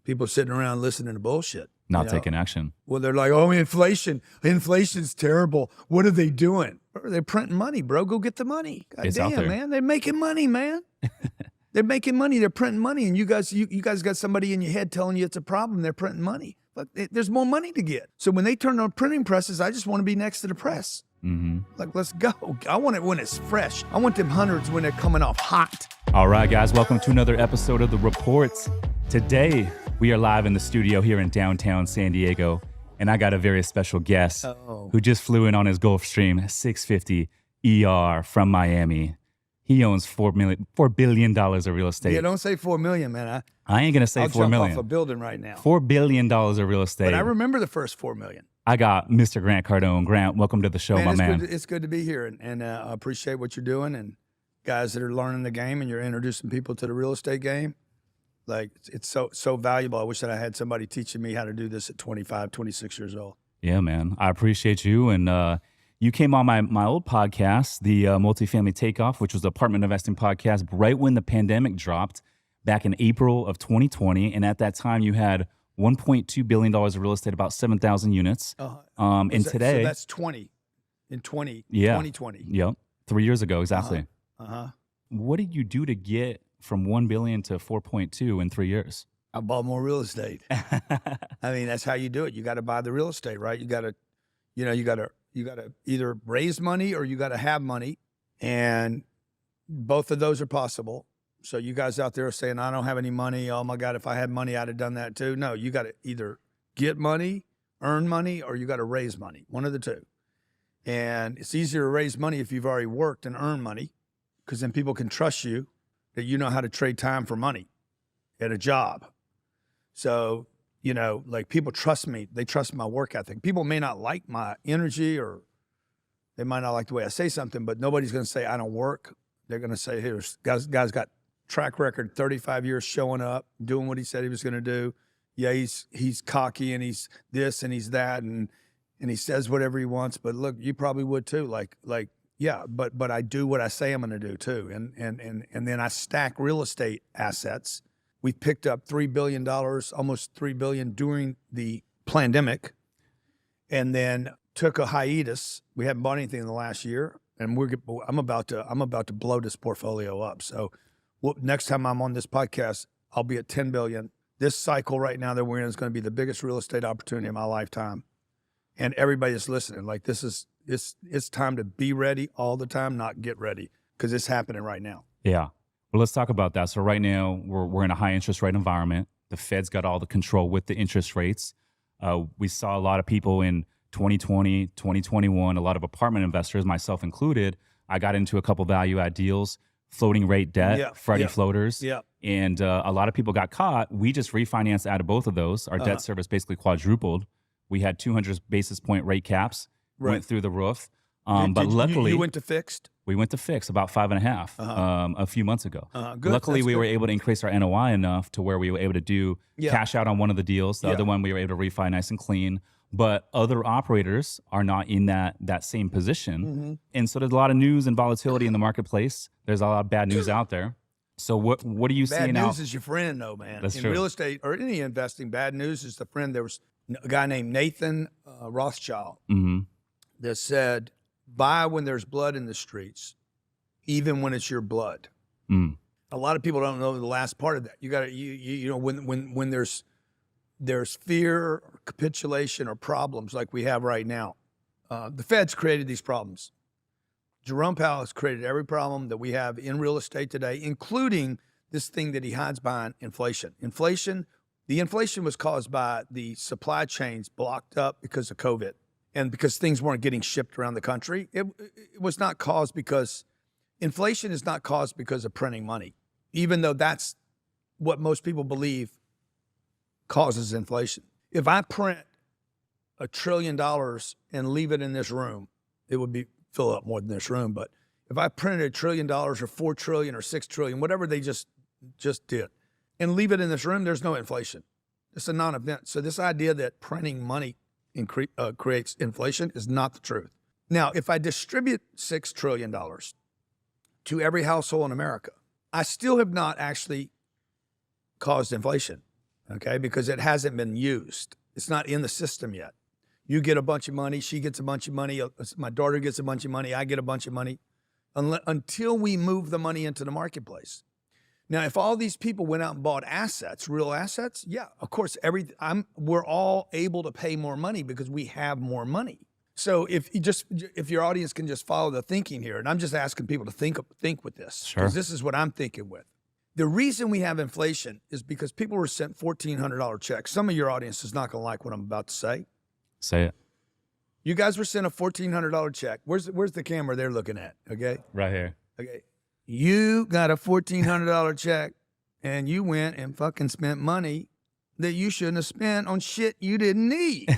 People sitting around listening to bullshit. Not taking action. Well, they're like, oh, inflation's terrible. What are they doing? They're printing money, bro. Go get the money. God It's out damn, there. man. They're making money, man. They're making money. They're printing money. And you guys got somebody in your head telling you it's a problem. They're printing money. But there's more money to get. So when they turn on printing presses, I just want to be next to the press. Mm-hmm. Like, let's go. I want it when it's fresh. I want them hundreds when they're coming off hot. All right, guys. Welcome to another episode of The Reports. Today, we are live in the studio here in downtown San Diego. And I got a very special guest who just flew in on his Gulfstream 650 ER from Miami. He owns $4 billion of real estate. Yeah, don't say 4 million, man. I ain't going to say I'll 4 jump million. off a building right now. $4 billion of real estate. But I remember the first 4 million. I got Mr. Grant Cardone. Grant, welcome to the show, my man. It's good to be here, and I appreciate what you're doing, and guys that are learning the game, and you're introducing people to the real estate game. Like, it's so valuable. I wish that I had somebody teaching me how to do this at 25, 26 years old. Yeah, man. I appreciate you. And you came on my old podcast, the Multifamily Takeoff, which was the apartment investing podcast, right when the pandemic dropped back in April of 2020. And at that time, you had $1.2 billion of real estate, about 7,000 units. And today... So that's 2020. Yep. 3 years ago, exactly. What did you do to get from 1 billion to 4.2 in 3 years? I bought more real estate. I mean, that's how you do it. You got to buy the real estate, right? You got to either raise money or you got to have money, and both of those are possible. So you guys out there are saying, I don't have any money. Oh my God, if I had money, I'd have done that too. No, you got to either get money, earn money, or you got to raise money. One of the two. And it's easier to raise money if you've already worked and earned money, because then people can trust you that you know how to trade time for money at a job. So, like, people trust me. They trust my work ethic. People may not like my energy, or they might not like the way I say something, but nobody's going to say I don't work. They're going to say, here's guy's got track record, 35 years showing up, doing what he said he was going to do. Yeah, he's cocky and he's this and he's that and he says whatever he wants. But look, you probably would too. Like yeah, but I do what I say I'm going to do too. And then I stack real estate assets. We picked up $3 billion, almost $3 billion during the pandemic, and then took a hiatus. We haven't bought anything in the last year, and I'm about to blow this portfolio up. So next time I'm on this podcast, I'll be at 10 billion. This cycle right now that we're in is going to be the biggest real estate opportunity in my lifetime. And everybody that's listening, like, it's time to be ready all the time, not get ready, because it's happening right now. Yeah. Well, let's talk about that. So right now, we're in a high interest rate environment. The Fed's got all the control with the interest rates. We saw a lot of people in 2020, 2021, a lot of apartment investors, myself included. I got into a couple value add deals, floating rate debt, Freddie floaters. Yeah. And a lot of people got caught. We just refinanced out of both of those. Our debt service basically quadrupled. We had 200 basis point rate caps, went through the roof. But luckily, you went to fixed? We went to fixed about 5.5 a few months ago. Good. Luckily, we were able to increase our NOI enough to where we were able to do cash out on one of the deals. The other one we were able to refi nice and clean. But other operators are not in that same position. And so there's a lot of news and volatility in the marketplace. There's a lot of bad news out there. So what are you seeing now? Bad news is your friend, though, man. That's in true. Real estate or any investing, bad news is the friend. There was a guy named Nathan Rothschild that said, buy when there's blood in the streets, even when it's your blood. A lot of people don't know the last part of that. You got to, when there's fear or capitulation or problems like we have right now, the Fed's created these problems. Jerome Powell has created every problem that we have in real estate today, including this thing that he hides behind, inflation. The inflation was caused by the supply chains blocked up because of COVID and because things weren't getting shipped around the country. It was not caused because inflation is not caused because of printing money, even though that's what most people believe causes inflation. If I print $1 trillion and leave it in this room, it would fill up more than this room. But if I printed $1 trillion or 4 trillion or 6 trillion, whatever they just did, and leave it in this room, there's no inflation. It's a non-event. So this idea that printing money creates inflation is not the truth. Now, if I distribute $6 trillion to every household in America, I still have not actually caused inflation. okay, because it hasn't been used. It's not in the system yet. You get a bunch of money, she gets a bunch of money, my daughter gets a bunch of money, I get a bunch of money, until we move the money into the marketplace. Now, if all these people went out and bought assets, real assets, yeah, of course, we're all able to pay more money because we have more money. So if your audience can just follow the thinking here, and I'm just asking people to think with this, because this is what I'm thinking with. The reason we have inflation is because people were sent $1,400 checks. Some of your audience is not going to like what I'm about to say. Say it. You guys were sent a $1,400 check. Where's the camera they're looking at? Okay. Right here. Okay. You got a $1,400 check and you went and fucking spent money that you shouldn't have spent on shit you didn't need.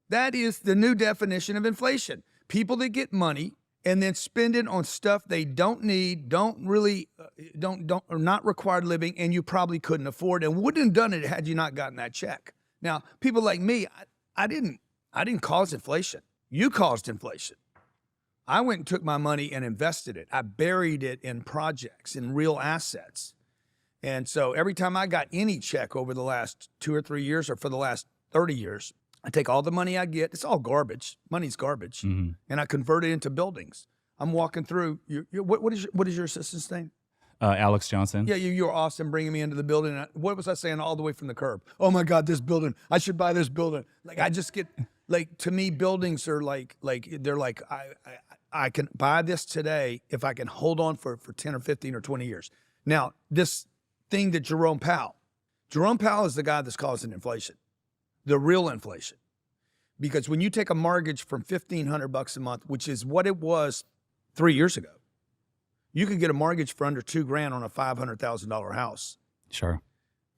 That is the new definition of inflation. People that get money and then spend it on stuff they don't need, are not required living, and you probably couldn't afford and wouldn't have done it had you not gotten that check. Now, people like me, I didn't cause inflation. You caused inflation. I went and took my money and invested it. I buried it in projects, in real assets. And so every time I got any check over the last 2 or 3 years or for the last 30 years, I take all the money I get. It's all garbage. Money's garbage. And I convert it into buildings. I'm walking through. What is your assistant's name? Alex Johnson. Yeah, you're awesome bringing me into the building. What was I saying all the way from the curb? Oh my God, this building. I should buy this building. Like I just get like, to me, buildings are like they're like I can buy this today if I can hold on for 10 or 15 or 20 years. Now, this thing that Jerome Powell is the guy that's causing inflation, the real inflation. Because when you take a mortgage from $1,500 a month, which is what it was 3 years ago, you could get a mortgage for under $2,000 on a $500,000 house. Sure.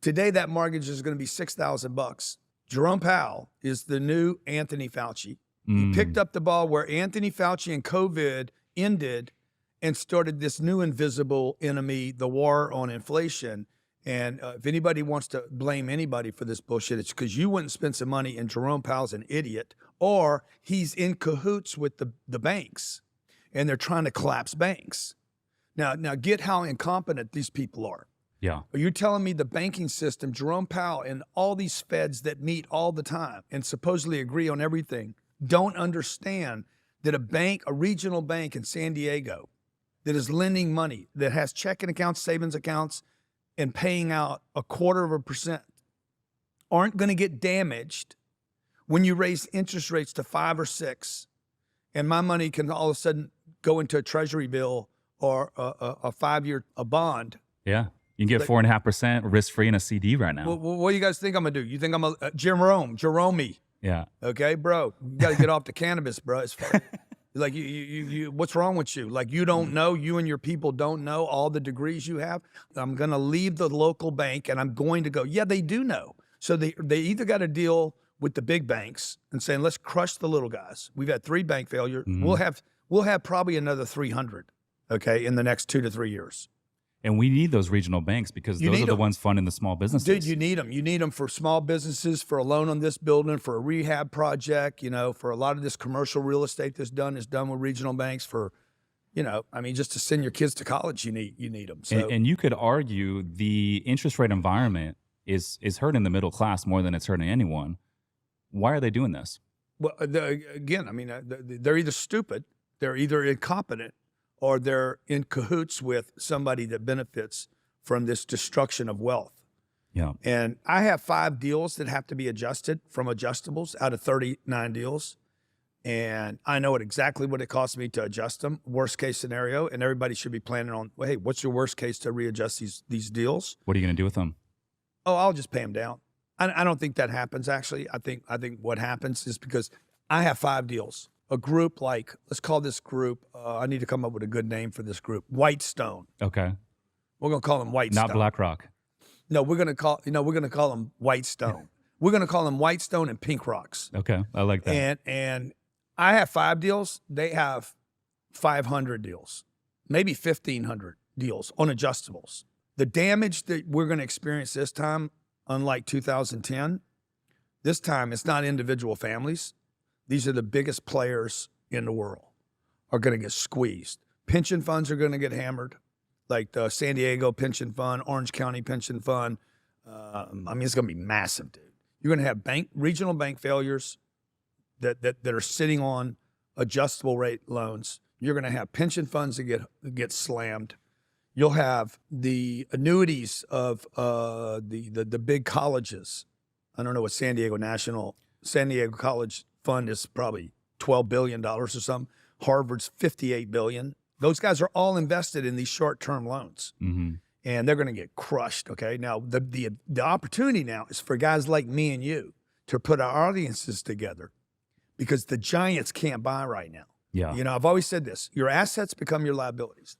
Today, that mortgage is going to be $6,000. Jerome Powell is the new Anthony Fauci. He picked up the ball where Anthony Fauci and COVID ended and started this new invisible enemy, the war on inflation. And if anybody wants to blame anybody for this bullshit, it's because you wouldn't spend some money and Jerome Powell's an idiot, or he's in cahoots with the banks and they're trying to collapse banks. Now get how incompetent these people are. Yeah. Are you telling me the banking system, Jerome Powell and all these feds that meet all the time and supposedly agree on everything, don't understand that a regional bank in San Diego that is lending money, that has checking accounts, savings accounts, and paying out 0.25% aren't going to get damaged when you raise interest rates to 5 or 6, and my money can all of a sudden go into a treasury bill or a 5-year bond. Yeah. You can get 4.5% risk-free in a CD right now. Well, what do you guys think I'm going to do? You think I'm a Jerome? Yeah. Okay, bro. You got to get off the cannabis, bro. It's like you what's wrong with you? Like you don't know, you and your people don't know all the degrees you have. I'm going to leave the local bank and I'm going to go, yeah, they do know. So they either got to deal with the big banks and saying, let's crush the little guys. We've had 3 bank failures. We'll have probably another 300, okay, in the next 2 to 3 years. And we need those regional banks because those are the ones funding the small businesses. Dude, you need them. You need them for small businesses, for a loan on this building, for a rehab project, for a lot of this commercial real estate that's done is done with regional banks for, just to send your kids to college, you need them. So, and you could argue the interest rate environment is hurting the middle class more than it's hurting anyone. Why are they doing this? Well, they're either stupid, they're either incompetent, or they're in cahoots with somebody that benefits from this destruction of wealth. Yeah. And I have 5 deals that have to be adjusted from adjustables out of 39 deals. And I know exactly what it costs me to adjust them, worst case scenario. And everybody should be planning on, well, hey, what's your worst case to readjust these deals? What are you going to do with them? Oh, I'll just pay them down. I don't think that happens, actually. I think what happens is because I have 5 deals. A group like, let's call this group, I need to come up with a good name for this group, Whitestone. Okay. We're going to call them Whitestone. Not BlackRock. No, we're going to call them Whitestone. We're going to call them Whitestone and Pink Rocks. Okay, I like that. And I have 5 deals. They have 500 deals, maybe 1,500 deals on adjustables. The damage that we're going to experience this time, unlike 2010, this time it's not individual families. These are the biggest players in the world are going to get squeezed. Pension funds are going to get hammered, like the San Diego Pension Fund, Orange County Pension Fund, I mean, it's going to be massive, dude. You're going to have regional bank failures that are sitting on adjustable rate loans. You're going to have pension funds that get slammed. You'll have the annuities of the big colleges. I don't know what San Diego College Fund is, probably $12 billion or something. Harvard's $58 billion. Those guys are all invested in these short-term loans. Mm-hmm. And they're going to get crushed, okay? Now, the opportunity now is for guys like me and you to put our audiences together, because the giants can't buy right now. Yeah. You know, I've always said this. Your assets become your liabilities.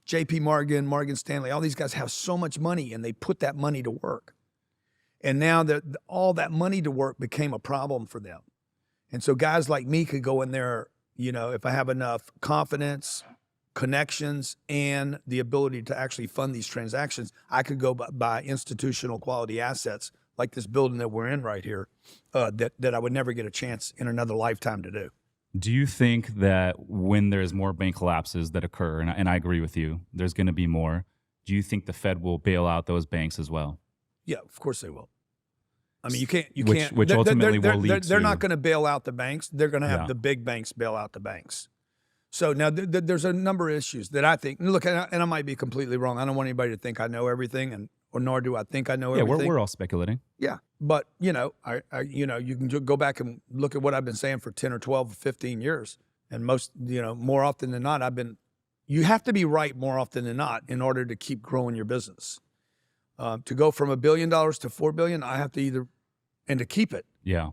JP Morgan, Morgan Stanley, all these guys have so much money, and they put that money to work. And now all that money to work became a problem for them. And so guys like me could go in there, you know, if I have enough confidence, connections, and the ability to actually fund these transactions, I could go buy institutional quality assets like this building that we're in right here, that I would never get a chance in another lifetime to do. Do you think that when there's more bank collapses that occur, and I agree with you, there's going to be more, do you think the Fed will bail out those banks as well? Yeah, of course they will. I mean, Which ultimately will lead to... They're not going to bail out the banks. They're going to have the big banks bail out the banks. So now there's a number of issues that I think, look, and I might be completely wrong. I don't want anybody to think I know everything, or nor do I think I know everything. Yeah, we're all speculating. Yeah, but you know, you know, you can go back and look at what I've been saying for 10 or 12 or 15 years, and more often than not, you have to be right more often than not in order to keep growing your business. To go from $1 billion to $4 billion, I have to and to keep it. Yeah.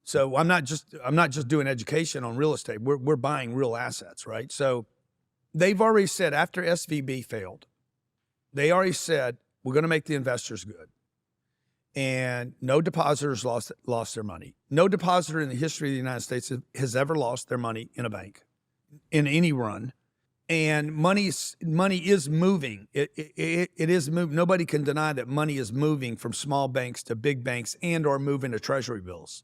So I'm not just doing education on real estate. We're buying real assets, right? So they've already said, after SVB failed, they already said, we're going to make the investors good. And no depositors lost their money. No depositor in the history of the United States has ever lost their money in a bank, in any run. And money is moving. It is moving. Nobody can deny that money is moving from small banks to big banks or moving to treasury bills.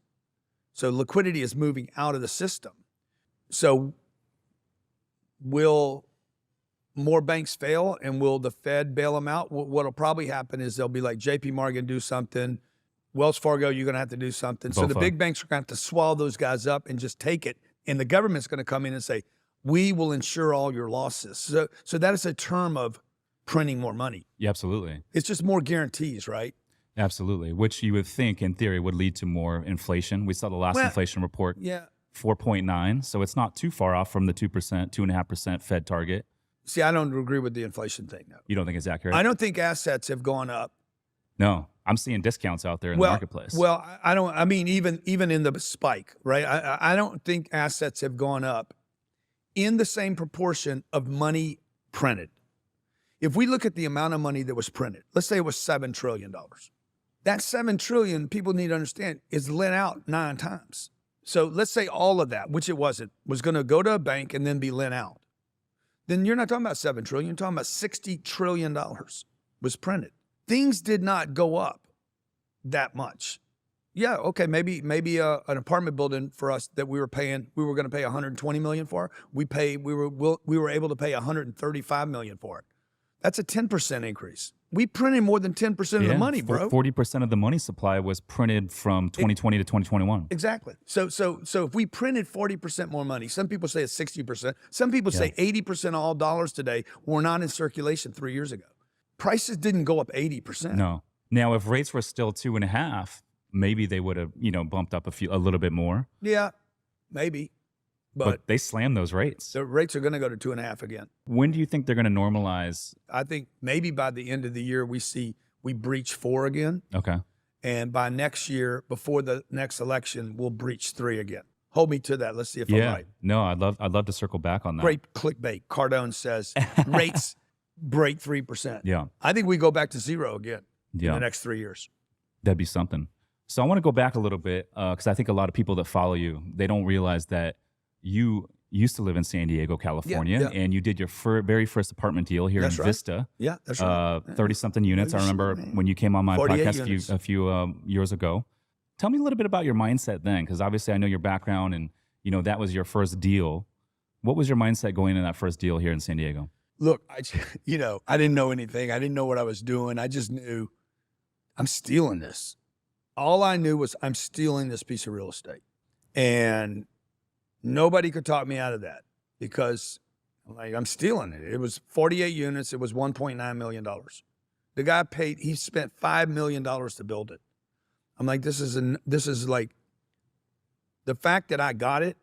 So liquidity is moving out of the system. So will more banks fail, and will the Fed bail them out? What'll probably happen is they'll be like, JP Morgan, do something. Wells Fargo, you're going to have to do something. So the big banks are going to have to swallow those guys up and just take it. And the government's going to come in and say, we will insure all your losses. So that is a term of printing more money. Yeah, absolutely. It's just more guarantees, right? Absolutely, which you would think, in theory, would lead to more inflation. We saw the last inflation report, 4.9, so it's not too far off from the 2%, 2.5% Fed target. See, I don't agree with the inflation thing, though. You don't think it's accurate? I don't think assets have gone up. No, I'm seeing discounts out there in the marketplace. Well, I don't. I mean, even in the spike, right? I don't think assets have gone up in the same proportion of money printed. If we look at the amount of money that was printed, let's say it was $7 trillion. That $7 trillion, people need to understand, is lent out 9 times. So let's say all of that, which it wasn't, was going to go to a bank and then be lent out. Then you're not talking about $7 trillion, you're talking about $60 trillion was printed. Things did not go up that much. Yeah, okay, maybe an apartment building for us that we were going to pay $120 million for. We were able to pay $135 million for it. That's a 10% increase. We printed more than 10% of the money, bro. 40% of the money supply was printed from 2020 to 2021. Exactly. So if we printed 40% more money, some people say it's 60%. Some people say 80% of all dollars today were not in circulation 3 years ago. Prices didn't go up 80%. No. Now, if rates were still 2.5, maybe they would have, bumped up a little bit more. Yeah, maybe. But they slammed those rates. The rates are going to go to 2.5 again. When do you think they're going to normalize? I think maybe by the end of the year, we breach 4 again. Okay. And by next year, before the next election, we'll breach 3 again. Hold me to that. Let's see if I'm right. No, I'd love to circle back on that. Great clickbait. Cardone says rates break 3%. Yeah. I think we go back to 0 again in the next 3 years. That'd be something. So I want to go back a little bit because I think a lot of people that follow you, they don't realize that you used to live in San Diego, California, and you did your very first apartment deal here in Vista. Yeah, that's right. 30-something units. I remember when you came on my podcast a few years ago. Tell me a little bit about your mindset then, because obviously I know your background and, that was your first deal. What was your mindset going into that first deal here in San Diego? Look, I didn't know anything. I didn't know what I was doing. I just knew I'm stealing this. All I knew was I'm stealing this piece of real estate. And nobody could talk me out of that because I'm stealing it. It was 48 units. It was $1.9 million. The guy he spent $5 million to build it. I'm like, this is like, the fact that I got it,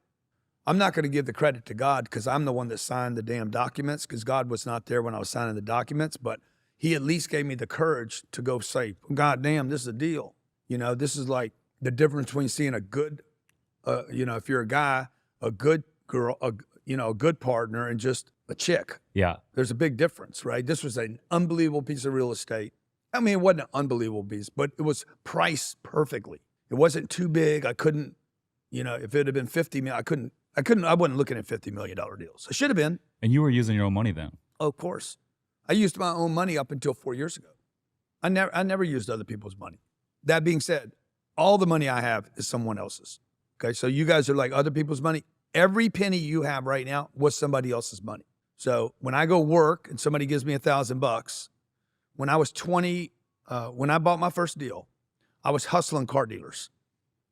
I'm not going to give the credit to God because I'm the one that signed the damn documents because God was not there when I was signing the documents, but he at least gave me the courage to go say, God damn, this is a deal. This is like the difference between seeing a good, if you're a guy, a good girl, a good partner and just a chick. Yeah. There's a big difference, right? This was an unbelievable piece of real estate. I mean, it wasn't an unbelievable piece, but it was priced perfectly. It wasn't too big. I couldn't, if it had been 50 million, I wasn't looking at $50 million deals. I should have been. And you were using your own money then? Oh, of course. I used my own money up until 4 years ago. I never used other people's money. That being said, all the money I have is someone else's. Okay, so you guys are like other people's money. Every penny you have right now was somebody else's money. So when I go work and somebody gives me $1,000, when I was 20, when I bought my first deal, I was hustling car dealers,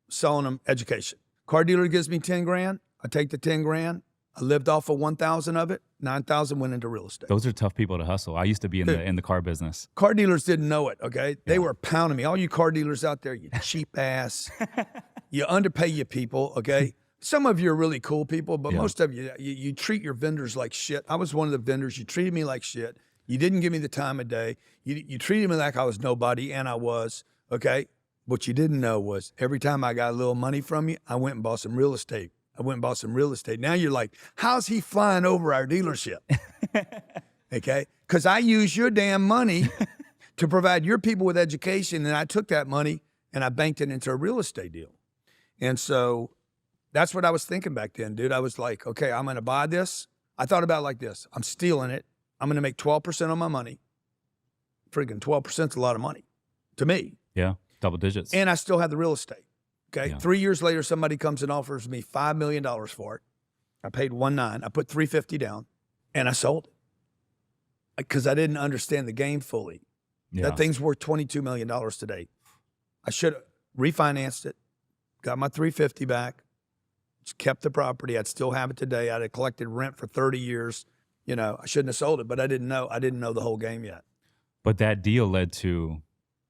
selling them education. Car dealer gives me 10 grand. I take the 10 grand. I lived off of 1,000 of it. 9,000 went into real estate. Those are tough people to hustle. I used to be in the car business. Car dealers didn't know it, okay? They were pounding me. All you car dealers out there, you cheap ass. You underpay your people, okay? Some of you are really cool people, but most of you treat your vendors like shit. I was one of the vendors. You treated me like shit. You didn't give me the time of day. You treated me like I was nobody, and I was, okay? What you didn't know was every time I got a little money from you, I went and bought some real estate. Now you're like, how's he flying over our dealership? Okay? Because I use your damn money to provide your people with education, and I took that money and I banked it into a real estate deal. And so that's what I was thinking back then, dude. I was like, okay, I'm going to buy this. I thought about it like this. I'm stealing it. I'm going to make 12% on my money. Friggin' 12% is a lot of money to me. Yeah, double digits. And I still have the real estate. Okay, Yeah. 3 years later, somebody comes and offers me $5 million for it. I paid 1.9. I put $350 down, and I sold it because I didn't understand the game fully. Yeah. That thing's worth $22 million today. I should have refinanced it, got my $350 back, just kept the property. I'd still have it today. I'd have collected rent for 30 years. I shouldn't have sold it, but I didn't know. I didn't know the whole game yet. But that deal led to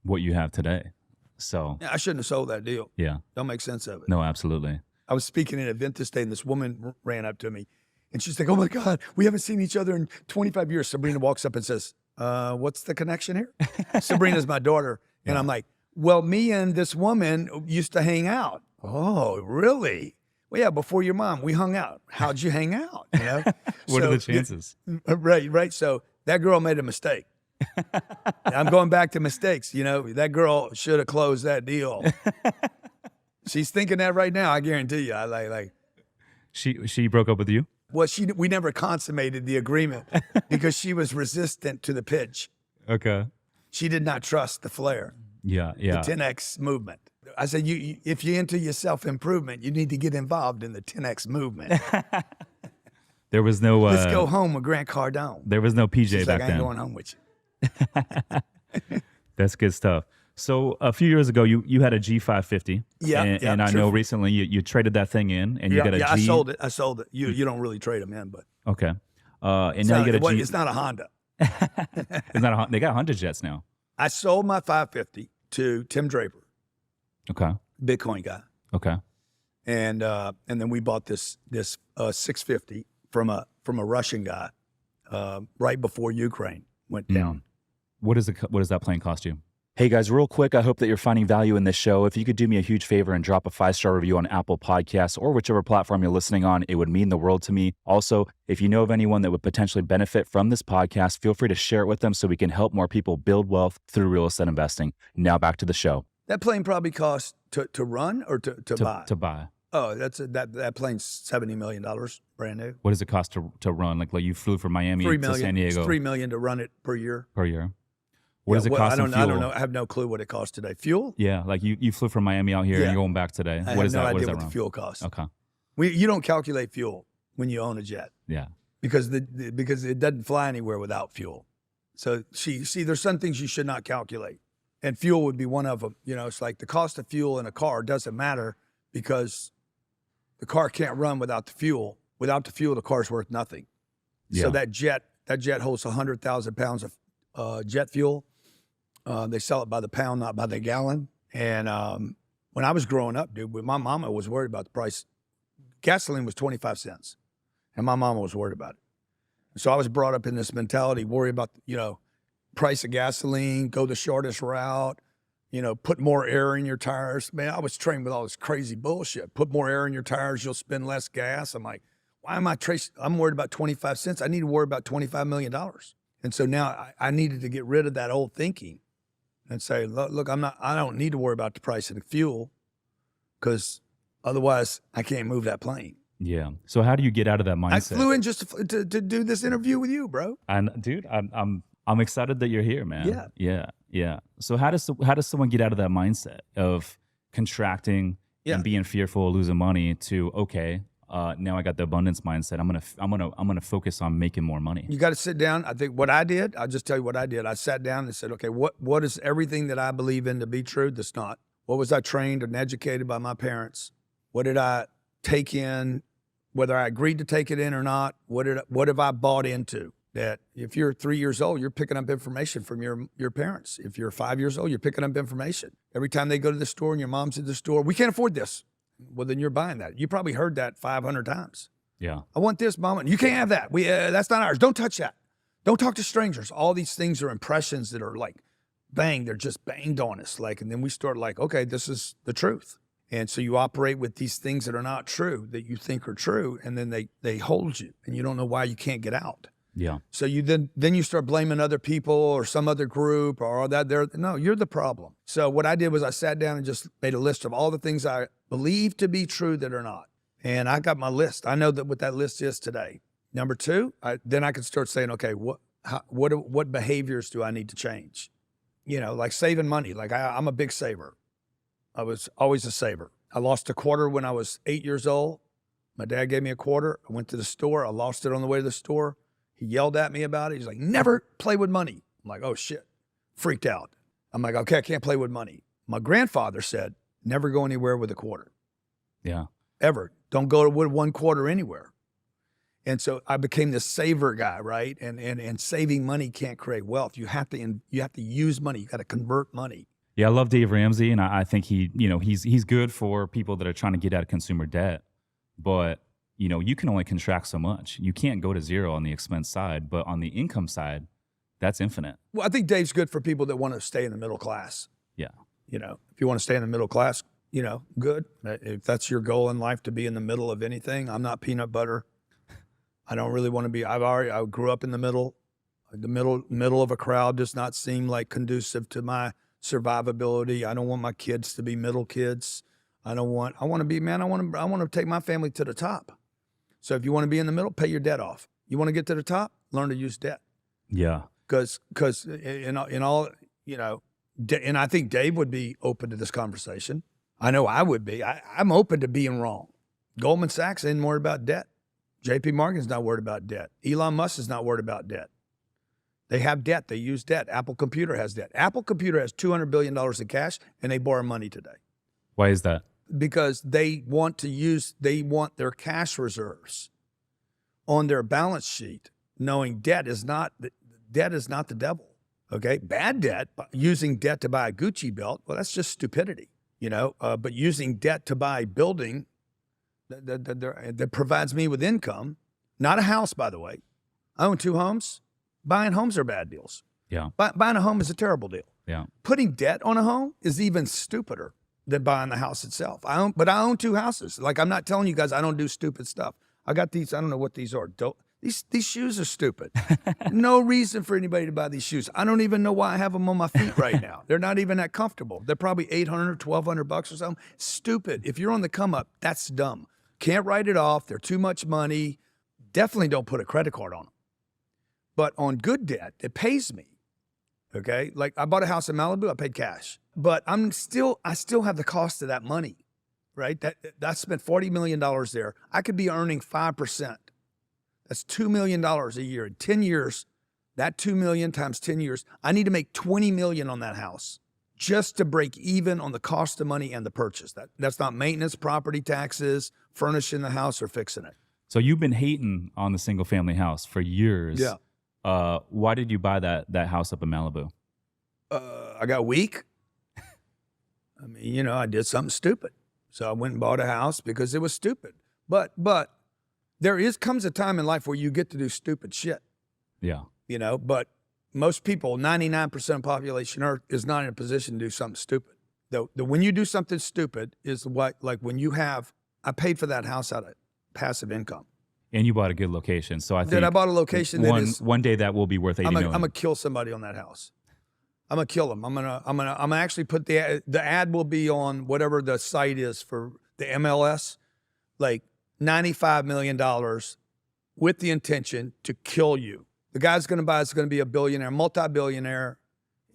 what you have today. So Yeah, I shouldn't have sold that deal. yeah, Don't make sense of it. no, absolutely. I was speaking at an event this day, and this woman ran up to me, and she's like, oh, my God, we haven't seen each other in 25 years. Sabrina walks up and says, what's the connection here? Sabrina's my daughter. And I'm like, well, me and this woman used to hang out. Oh, really? Well, yeah, before your mom, we hung out. How'd you hang out? What are the chances? Right. So that girl made a mistake. I'm going back to mistakes. That girl should have closed that deal. She's thinking that right now. I guarantee you. I like. She broke up with you? Well, we never consummated the agreement because she was resistant to the pitch. Okay. She did not trust the flare, Yeah. the 10X movement. I said, if you're into your self-improvement, you need to get involved in the 10X movement. There was no. Let's go home with Grant Cardone. There was no PJ She's back like, I ain't then. going home with you. That's good stuff. So a few years ago, you had a G550. Yeah, And I true. know recently you traded that thing in, and you got a G. I sold it. You don't really trade them in, but Okay. And now you get a G. it's not a Honda. It's not a. They got Honda jets now. I sold my 550 to Tim Draper, Okay. Bitcoin guy, Okay. and then we bought this 650 from a Russian guy right before Ukraine went down. What does that plane cost you? Hey guys, real quick, I hope that you're finding value in this show. If you could do me a huge favor and drop a 5-star review on Apple Podcasts or whichever platform you're listening on, it would mean the world to me. Also, if you know of anyone that would potentially benefit from this podcast, feel free to share it with them so we can help more people build wealth through real estate investing. Now back to the show. That plane probably cost to run or to buy? To buy. Oh, that plane's $70 million, brand new. What does it cost to run? Like you flew from Miami to San Diego. It's $3 million to run it per year. Per year. What does it cost in fuel? I don't know. I have no clue what it costs today. Fuel? Yeah, like you flew from Miami out here and you're going back today. I What have is no that? What idea does that what run? the fuel costs. Okay. You don't calculate fuel when you own a jet Yeah. because it doesn't fly anywhere without fuel. So see, there's some things you should not calculate. And fuel would be one of them. You know, it's like the cost of fuel in a car doesn't matter because the car can't run without the fuel. Without the fuel, the car's worth nothing. Yeah. So that jet holds 100,000 pounds of jet fuel. They sell it by the pound, not by the gallon. And when I was growing up, dude, my mama was worried about the price. Gasoline was 25 cents, and my mama was worried about it. So I was brought up in this mentality, worry about, you know, price of gasoline, go the shortest route, you know, put more air in your tires. Man, I was trained with all this crazy bullshit. Put more air in your tires, you'll spend less gas. I'm like, why am I'm worried about 25 cents. I need to worry about $25 million. And so now I needed to get rid of that old thinking and say, look, I don't need to worry about the price of the fuel because otherwise I can't move that plane. Yeah. So how do you get out of that mindset? I flew in just to do this interview with you, bro. And dude, I'm excited that you're here, man. Yeah. Yeah. Yeah. So how does someone get out of that mindset of contracting and being fearful of losing money to, okay, now I got the abundance mindset. I'm gonna focus on making more money. You got to sit down. I think what I did, I'll just tell you what I did. I sat down and said, okay, what is everything that I believe in to be true that's not? What was I trained and educated by my parents? What did I take in, whether I agreed to take it in or not? What have I bought into? That if you're 3 years old, you're picking up information from your parents. If you're 5 years old, you're picking up information. Every time they go to the store and your mom's at the store, we can't afford this. Well, then you're buying that. You probably heard that 500 times. Yeah. I want this, mama. You can't have that. That's not ours. Don't touch that. Don't talk to strangers. All these things are impressions that are like, bang, they're just banged on us. Like, and then we start like, okay, this is the truth. And so you operate with these things that are not true, that you think are true, and then they hold you, and you don't know why you can't get out. Yeah. So you then you start blaming other people or some other group or that. No, you're the problem. So what I did was I sat down and just made a list of all the things I believe to be true that are not. And I got my list. I know what that list is today. Number two, then I could start saying, okay, what behaviors do I need to change? You know, like saving money. Like I'm a big saver. I was always a saver. I lost a quarter when I was 8 years old. My dad gave me a quarter. I went to the store. I lost it on the way to the store. He yelled at me about it. He's like, never play with money. I'm like, oh shit, freaked out. I'm like, okay, I can't play with money. My grandfather said, never go anywhere with a quarter. Yeah. Ever. Don't go with one quarter anywhere. And so I became this saver guy, right? And saving money can't create wealth. You have to use money. You got to convert money. Yeah, I love Dave Ramsey, and I think he's good for people that are trying to get out of consumer debt, but you can only contract so much. You can't go to zero on the expense side, but on the income side, that's infinite. Well, I think Dave's good for people that want to stay in the middle class. Yeah. If you want to stay in the middle class, good. If that's your goal in life, to be in the middle of anything, I'm not peanut butter. I don't really want to be. I grew up in the middle. The middle of a crowd does not seem like conducive to my survivability. I don't want my kids to be middle kids. I want to take my family to the top. So if you want to be in the middle, pay your debt off. You want to get to the top, learn to use debt. Yeah. Because in all, and I think Dave would be open to this conversation. I know I would be. I'm open to being wrong. Goldman Sachs isn't worried about debt. JP Morgan's not worried about debt. Elon Musk is not worried about debt. They have debt. They use debt. Apple Computer has debt. Apple Computer has $200 billion in cash, and they borrow money today. Why is that? Because they want their cash reserves on their balance sheet, knowing debt is not the devil. Okay, bad debt, using debt to buy a Gucci belt, well, that's just stupidity, But using debt to buy a building that provides me with income, not a house, by the way. I own 2 homes. Buying homes are bad deals. Yeah, buying a home is a terrible deal. Yeah, putting debt on a home is even stupider than buying the house itself. I own 2 houses. Like, I'm not telling you guys I don't do stupid stuff. I got these. I don't know what these are. These shoes are stupid. No reason for anybody to buy these shoes. I don't even know why I have them on my feet right now. They're not even that comfortable. They're probably $800, $1,200 or something. Stupid. If you're on the come up, that's dumb. Can't write it off. They're too much money. Definitely don't put a credit card on them. But on good debt, it pays me. Okay, like I bought a house in Malibu. I paid cash, but I still have the cost of that money, right? I spent $40 million there. I could be earning 5%. That's $2 million a year. In 10 years, that $2 million times 10 years, I need to make $20 million on that house just to break even on the cost of money and the purchase. That's not maintenance, property taxes, furnishing the house, or fixing it. So you've been hating on the single family house for years. Yeah. Why did you buy that house up in Malibu? I got weak. I mean, I did something stupid. So I went and bought a house because it was stupid. But comes a time in life where you get to do stupid shit. Yeah. But most people, 99% of the population Earth, is not in a position to do something stupid. When you do something stupid is like when you have, I paid for that house out of passive income. And you bought a good location. So I think I bought a location one day that will be worth $80 million. I'm gonna kill somebody on that house. I'm gonna kill them. I'm gonna actually put the ad will be on whatever the site is for the MLS, like $95 million with the intention to kill you. The guy's gonna buy is gonna be a billionaire, multi-billionaire.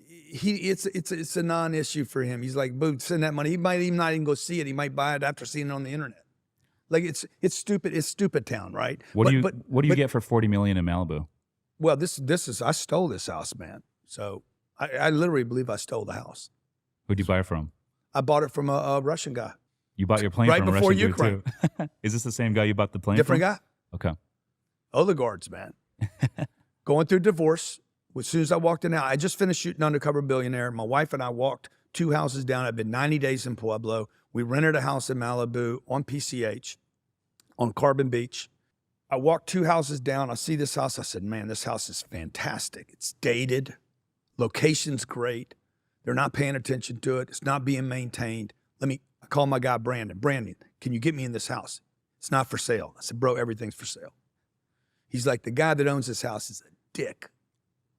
It's a non-issue for him. He's like, boo, send that money. He might even not even go see it. He might buy it after seeing it on the internet. Like it's stupid. It's stupid town, right? What do you get for $40 million in Malibu? Well, this is I stole this house, man. So I literally believe I stole the house. Who'd you buy it from? I bought it from a Russian guy. You bought your plane right from a before Russian Ukraine. dude too? Is this the same guy you bought the plane Different from? guy. Okay. Oligarchs, man. Going through divorce. As soon as I walked in the house, I just finished shooting Undercover Billionaire. My wife and I walked 2 houses down. I've been 90 days in Pueblo. We rented a house in Malibu on PCH on Carbon Beach. I walked 2 houses down. I see this house. I said, man, this house is fantastic. It's dated. Location's great. They're not paying attention to it. It's not being maintained. I call my guy, Brandon. Brandon, can you get me in this house? It's not for sale. I said, bro, everything's for sale. He's like, the guy that owns this house is a dick.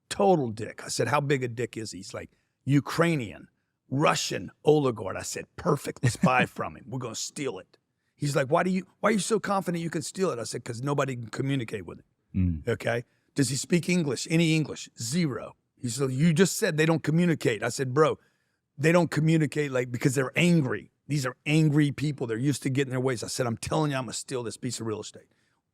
Total dick. I said, how big a dick is he? He's like, Ukrainian, Russian oligarch. I said, perfect. Let's buy from him. We're going to steal it. He's like, why are you so confident you can steal it? I said, because nobody can communicate with him. Okay. Does he speak English? Any English? Zero. He said, you just said they don't communicate. I said, bro, they don't communicate because they're angry. These are angry people. They're used to getting their ways. I said, I'm telling you, I'm going to steal this piece of real estate.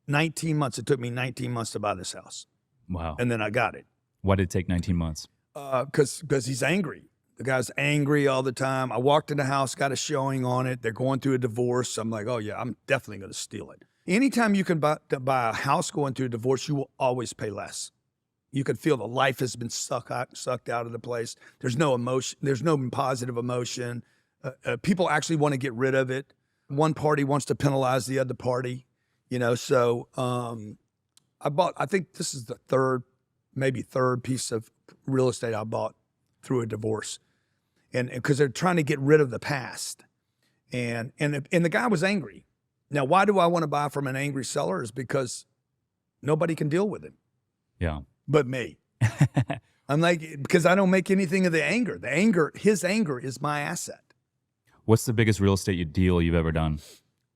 19 months. It took me 19 months to buy this house. Wow. And then I got it. Why did it take 19 months? Because he's angry. The guy's angry all the time. I walked in the house, got a showing on it. They're going through a divorce. I'm like, oh yeah, I'm definitely going to steal it. Anytime you can buy a house going through a divorce, you will always pay less. You can feel the life has been sucked out of the place. There's no emotion. There's no positive emotion. People actually want to get rid of it. One party wants to penalize the other party. So I think this is the third piece of real estate I bought through a divorce. And because they're trying to get rid of the past. And the guy was angry. Now, why do I want to buy from an angry seller? Is because nobody can deal with him. Yeah. But me. I'm like, because I don't make anything of the anger. His anger is my asset. What's the biggest real estate deal you've ever done?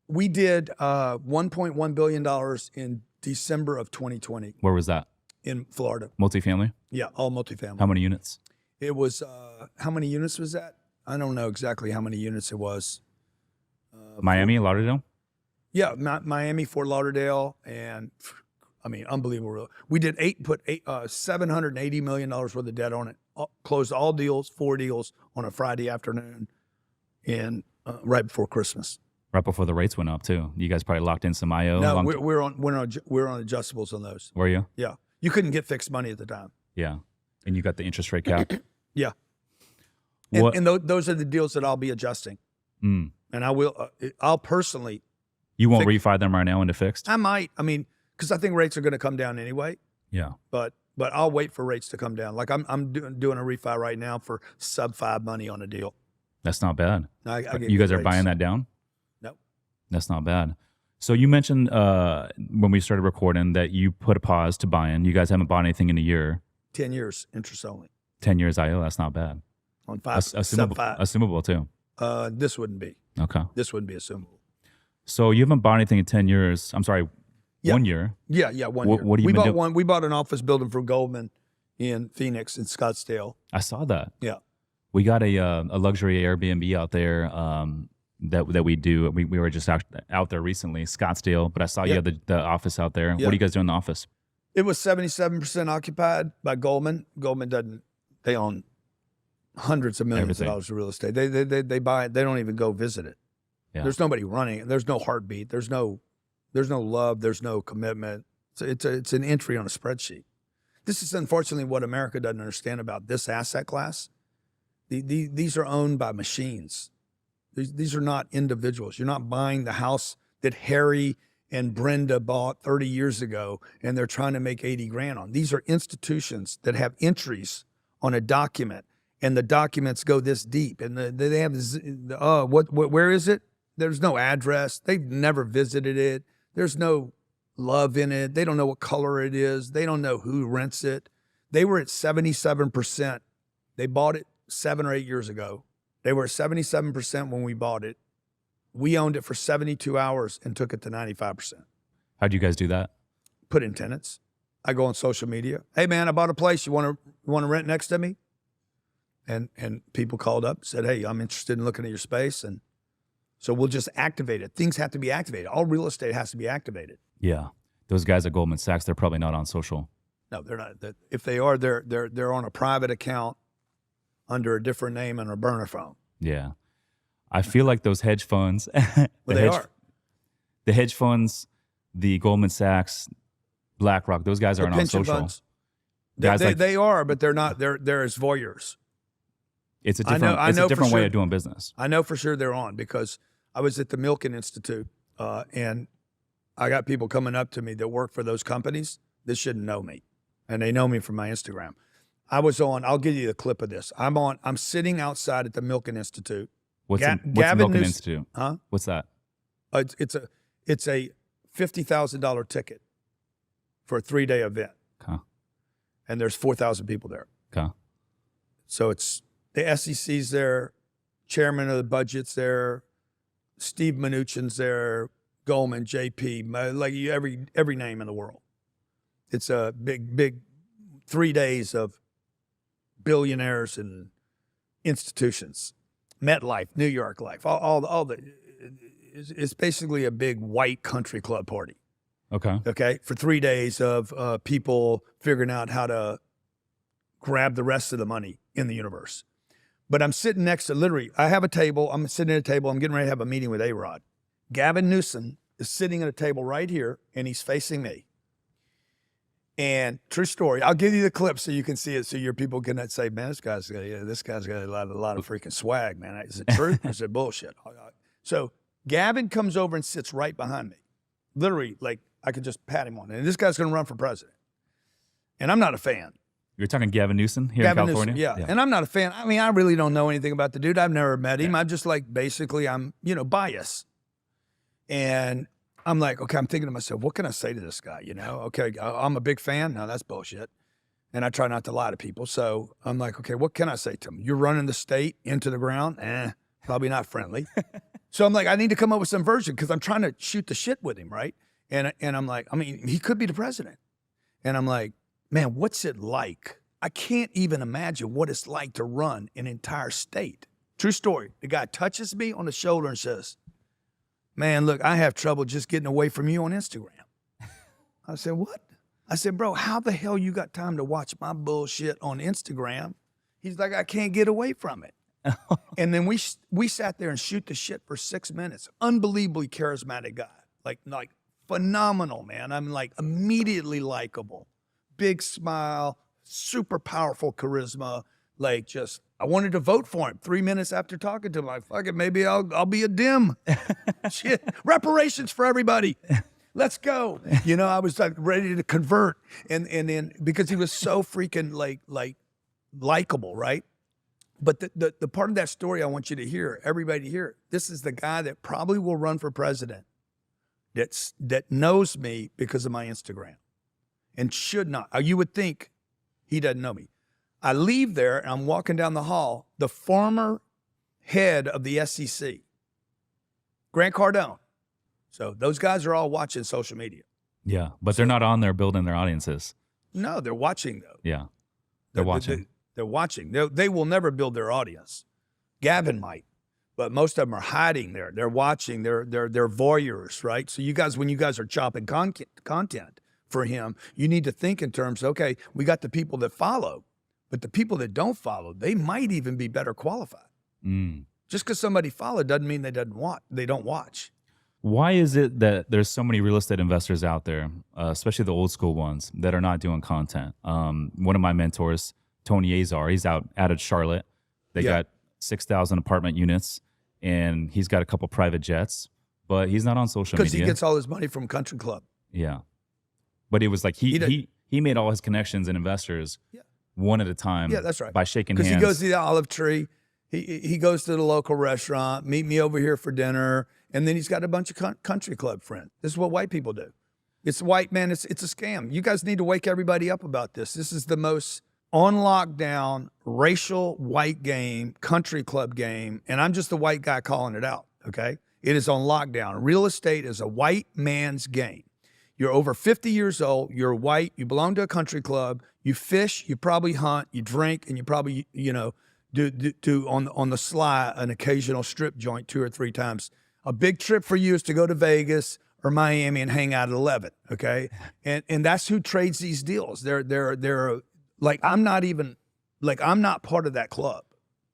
We did $1.1 billion in December of 2020. Where was that? In Florida. Multifamily? Yeah, all multifamily. How many units? It was, how many units was that? I don't know exactly how many units it was. Miami, Lauderdale? Yeah, Miami, Fort Lauderdale, and unbelievable. We did $780 million worth of debt on it. Closed all deals, 4 deals on a Friday afternoon, and right before Christmas. Right before the rates went up too. You guys probably locked in some IO. No, we're on adjustables on those. Were you? Yeah, you couldn't get fixed money at the time. Yeah, and you got the interest rate cap. Yeah, and those are the deals that I'll be adjusting. And I'll personally. You won't refi them right now into fixed? I might. Because I think rates are going to come down anyway. Yeah. But I'll wait for rates to come down. Like I'm doing a refi right now for sub-5 money on a deal. That's not bad. You guys are buying that down? No. That's not bad. So you mentioned when we started recording that you put a pause to buying. You guys haven't bought anything in a year. 10 years interest only. 10 years IO. That's not bad. On sub-5. Assumable too. This wouldn't be. Okay. This wouldn't be assumable. So you haven't bought anything in 10 years. I'm sorry. Yeah. 1 year. Yeah, 1 year. What do you We bought an office building from Goldman in Phoenix in Scottsdale. I saw that. Yeah. We got a luxury Airbnb out there that we do. We were just out there recently, Scottsdale, but I saw you had the office out there. Yeah. What do you guys do in the office? It was 77% occupied by Goldman. Goldman they own hundreds of millions Everything. of dollars of real estate. They buy it. They don't even go visit it. Yeah. There's nobody running it. There's no heartbeat. There's no love. There's no commitment. It's an entry on a spreadsheet. This is unfortunately what America doesn't understand about this asset class. These are owned by machines. These are not individuals. You're not buying the house that Harry and Brenda bought 30 years ago and they're trying to make 80 grand on. These are institutions that have entries on a document, and the documents go this deep, and they have where is it? There's no address. They've never visited it. There's no love in it. They don't know what color it is. They don't know who rents it. They were at 77%. They bought it 7 or 8 years ago. They were at 77% when we bought it. We owned it for 72 hours and took it to 95%. How'd you guys do that? Put in tenants. I go on social media. Hey man, I bought a place. You want to rent next to me? And people called up, said, hey, I'm interested in looking at your space. And so we'll just activate it. Things have to be activated. All real estate has to be activated. Yeah. Those guys at Goldman Sachs, they're probably not on social. No, they're not. If they are, they're on a private account under a different name and a burner phone. Yeah. I feel like those hedge funds, They are. the hedge funds, the Goldman Sachs, BlackRock, those guys aren't on Pension social. funds. Guys They are, but they're not. They're as voyeurs. It's a I know- different, I it's know a for different way sure. of doing business. I know for sure they're on because I was at the Milken Institute, and I got people coming up to me that work for those companies that shouldn't know me, and they know me from my Instagram. I was on. I'll give you the clip of this. I'm sitting outside at the Milken Institute. What's Gavin Milken Newsom- Institute? Huh? What's that? It's a $50,000 ticket for a 3-day event, Okay. and there's 4,000 people there. Okay. So it's the SEC's there, chairman of the budget's there, Steve Mnuchin's there, Goldman, JP, like every name in the world. It's a big 3 days of billionaires and institutions. MetLife, New York Life, all the. It's basically a big white country club party. Okay. Okay, for 3 days of people figuring out how to grab the rest of the money in the universe. But I'm sitting next to, literally, I have a table. I'm sitting at a table. I'm getting ready to have a meeting with A-Rod. Gavin Newsom is sitting at a table right here, and he's facing me. And true story, I'll give you the clip so you can see it, so your people can say, man, this guy's got a lot of freaking swag, man. Is it true or is it bullshit? So Gavin comes over and sits right behind me. Literally, like, I could just pat him on it. And this guy's going to run for president. And I'm not a fan. You're talking Gavin Newsom here Gavin in California? Newsom, yeah. And I'm not a fan. I mean, I really don't know anything about the dude. I've never met him. I'm just like, basically, I'm, biased. And I'm like, okay, I'm thinking to myself, what can I say to this guy? Okay, I'm a big fan. No, that's bullshit. And I try not to lie to people. So I'm like, okay, what can I say to him? You're running the state into the ground? Probably not friendly. So I'm like, I need to come up with some version because I'm trying to shoot the shit with him, right? And I'm like, I mean, he could be the president. And I'm like, man, what's it like? I can't even imagine what it's like to run an entire state. True story. The guy touches me on the shoulder and says, man, look, I have trouble just getting away from you on Instagram. I said, what? I said, bro, how the hell you got time to watch my bullshit on Instagram? He's like, I can't get away from it. And then we sat there and shoot the shit for 6 minutes. Unbelievably charismatic guy. Like phenomenal, man. I'm like immediately likable. Big smile, super powerful charisma. Like just, I wanted to vote for him 3 minutes after talking to him. Like, fuck it, maybe I'll be a dim. Shit, reparations for everybody. Let's go. I was like ready to convert. And then because he was so freaking like likable, right? But the part of that story I want you to hear, everybody to hear, this is the guy that probably will run for president that knows me because of my Instagram and should not. You would think he doesn't know me. I leave there and I'm walking down the hall. The former head of the SEC, Grant Cardone. So those guys are all watching social media. Yeah, but they're not on there building their audiences. No, they're watching though. Yeah, they're watching. They're watching. They will never build their audience. Gavin might, but most of them are hiding there. They're watching. They're voyeurs, right? So you guys, when you guys are chopping content for him, you need to think in terms, okay, we got the people that follow, But the people that don't follow, they might even be better qualified. Mm. Just because somebody followed doesn't mean they don't watch. Why is it that there's so many real estate investors out there, especially the old school ones, that are not doing content? One of my mentors, Tony Azar, he's out of Charlotte. They got 6,000 apartment units, and he's got a couple private jets, but he's not on social media. Because he gets all his money from Country Club. Yeah. But it was like he made all his connections and investors one at a time. Yeah, that's right. By shaking hands. Because he goes to the Olive Tree. He goes to the local restaurant, meet me over here for dinner, and then he's got a bunch of Country Club friends. This is what white people do. It's white, man, it's a scam. You guys need to wake everybody up about this. This is the most on lockdown, racial white game, Country Club game, and I'm just the white guy calling it out, okay? It is on lockdown. Real estate is a white man's game. You're over 50 years old, you're white, you belong to a country club, you fish, you probably hunt, you drink, and you probably, do on the sly an occasional strip joint 2 or 3 times. A big trip for you is to go to Vegas or Miami and hang out at 11, okay? And that's who trades these deals. They're like, I'm not part of that club.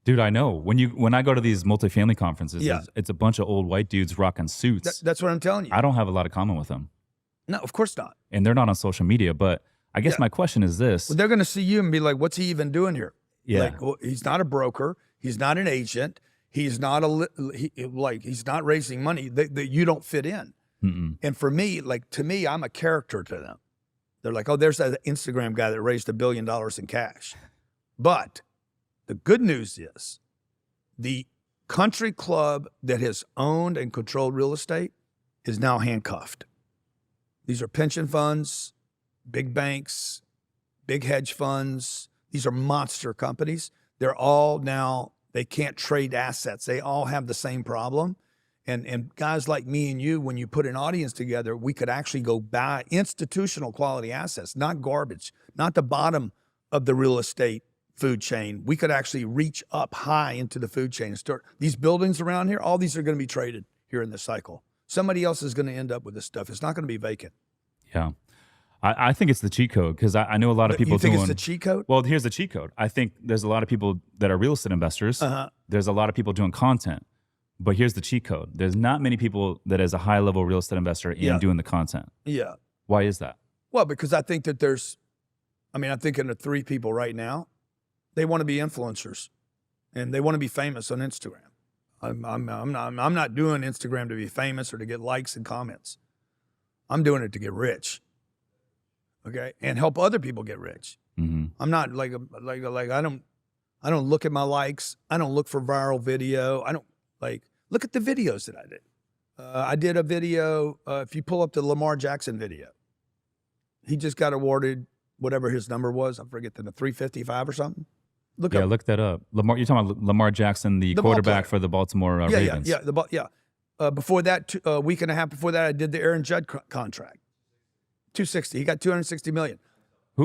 Dude, I know. When I go to these multifamily conferences, it's a bunch of old white dudes rocking suits. That's what I'm telling you. I don't have a lot of common with them. No, of course not. And they're not on social media, but I guess my question is this. Well, they're going to see you and be like, what's he even doing here? Yeah. Like, well, he's not a broker. He's not an agent. He's not he's not raising money that you don't fit in. Mm-mm. And for me, to me, I'm a character to them. They're like, oh, there's that Instagram guy that raised $1 billion in cash. But the good news is the country club that has owned and controlled real estate is now handcuffed. These are pension funds, big banks, big hedge funds. These are monster companies. They're all now, they can't trade assets. They all have the same problem. And guys like me and you, when you put an audience together, we could actually go buy institutional quality assets, not garbage, not the bottom of the real estate food chain. We could actually reach up high into the food chain and start. These buildings around here, all these are going to be traded here in this cycle. Somebody else is going to end up with this stuff. It's not going to be vacant. Yeah. I think it's the cheat code because I know a lot of people You think it's the cheat code? Well, here's the cheat code. I think there's a lot of people that are real estate investors. There's a lot of people doing content. But here's the cheat code. There's not many people that is a high-level real estate investor in doing the content. Yeah. Why is that? Well, because I think that I'm thinking of 3 people right now. They want to be influencers, and they want to be famous on Instagram. I'm not doing Instagram to be famous or to get likes and comments. I'm doing it to get rich, okay, and help other people get rich. Mm-hmm. I'm not I don't look at my likes. I don't look for viral video. I don't look at the videos that I did. I did a video. If you pull up the Lamar Jackson video, he just got awarded whatever his number was. I forget the 355 or something. Look that up. Lamar, you're talking about Lamar Jackson, the quarterback for the Baltimore Ravens. Before that, a week and a half before that, I did the Aaron Judd contract. 260. He got 260 million.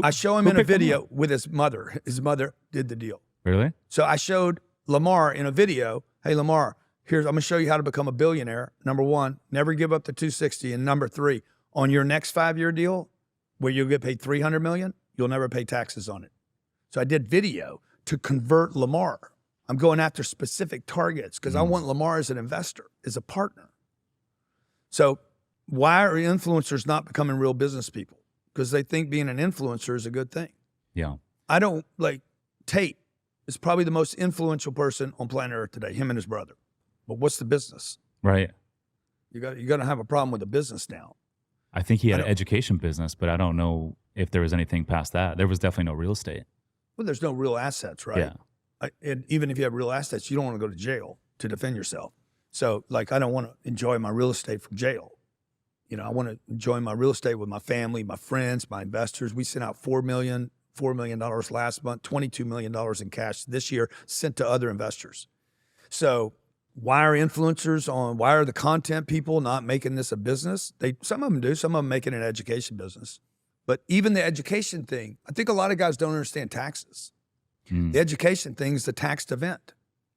I show him in a video with his mother. His mother did the deal. Really? So I showed Lamar in a video. Hey, Lamar, I'm going to show you how to become a billionaire. Number 1, never give up the 260. And number 3, on your next 5-year deal, where you'll get paid $300 million, you'll never pay taxes on it. So I did video to convert Lamar. I'm going after specific targets because I want Lamar as an investor, as a partner. So why are influencers not becoming real business people? Because they think being an influencer is a good thing. Yeah. I don't Tate is probably the most influential person on planet Earth today, him and his brother. But what's the business? Right. You got to have a problem with the business now. I think he had an education business, but I don't know if there was anything past that. There was definitely no real estate. Well, there's no real assets, right? Yeah. And even if you have real assets, you don't want to go to jail to defend yourself. So, I don't want to enjoy my real estate from jail. I want to enjoy my real estate with my family, my friends, my investors. We sent out $4 million last month, $22 million in cash this year sent to other investors. So why are the content people not making this a business? Some of them do, some of them make it an education business. But even the education thing, I think a lot of guys don't understand taxes. The education thing is a taxed event.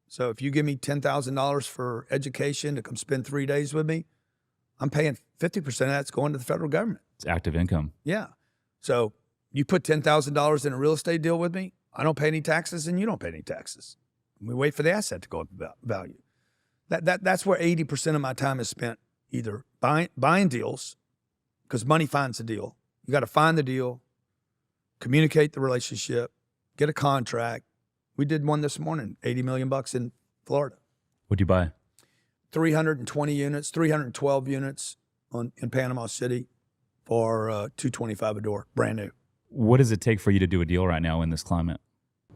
So if you give me $10,000 for education to come spend 3 days with me, I'm paying 50% of that's going to the federal government. It's active income. Yeah. So you put $10,000 in a real estate deal with me, I don't pay any taxes and you don't pay any taxes. We wait for the asset to go up in value. That's where 80% of my time is spent, either buying deals, because money finds a deal. You got to find the deal, communicate the relationship, get a contract. We did one this morning, $80 million in Florida. What'd you buy? 320 units, 312 units in Panama City for $225 a door, brand new. What does it take for you to do a deal right now in this climate?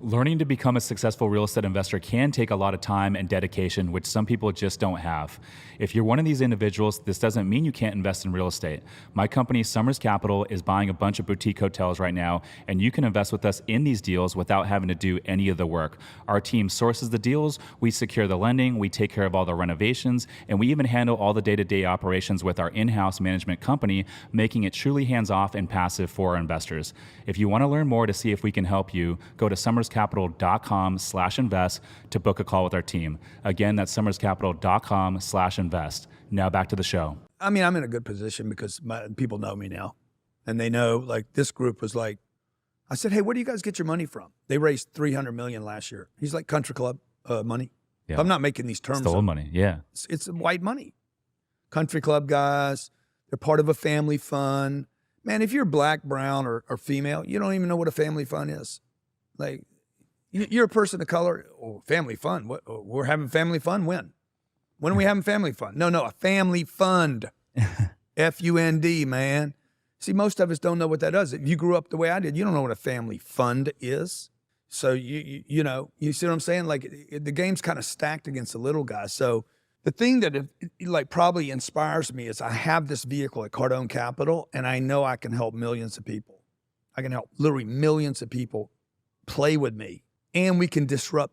Learning to become a successful real estate investor can take a lot of time and dedication, which some people just don't have. If you're one of these individuals, this doesn't mean you can't invest in real estate. My company, Summers Capital, is buying a bunch of boutique hotels right now, and you can invest with us in these deals without having to do any of the work. Our team sources the deals, we secure the lending, we take care of all the renovations, and we even handle all the day-to-day operations with our in-house management company, making it truly hands-off and passive for our investors. If you want to learn more to see if we can help you, go to summerscapital.com/invest to book a call with our team. Again, that's summerscapital.com/invest. Now back to the show. I mean, I'm in a good position because people know me now. And they know, like, this group was like, I said, hey, where do you guys get your money from? They raised $300 million last year. He's like country club money. Yeah. I'm not making these terms Stolen up. money, yeah. It's white money. Country club guys, they're part of a family fund. Man, if you're black, brown, or female, you don't even know what a family fund is. Like, you're a person of color. Oh, family fund. What? Oh, we're having family fun? When? When are we having family fun? No, a family fund. F-U-N-D, man. See, most of us don't know what that is. If you grew up the way I did, you don't know what a family fund is. So, you know, you see what I'm saying? Like, the game's kind of stacked against the little guys. So the thing that probably inspires me is I have this vehicle at Cardone Capital, and I know I can help millions of people. I can help literally millions of people play with me, and we can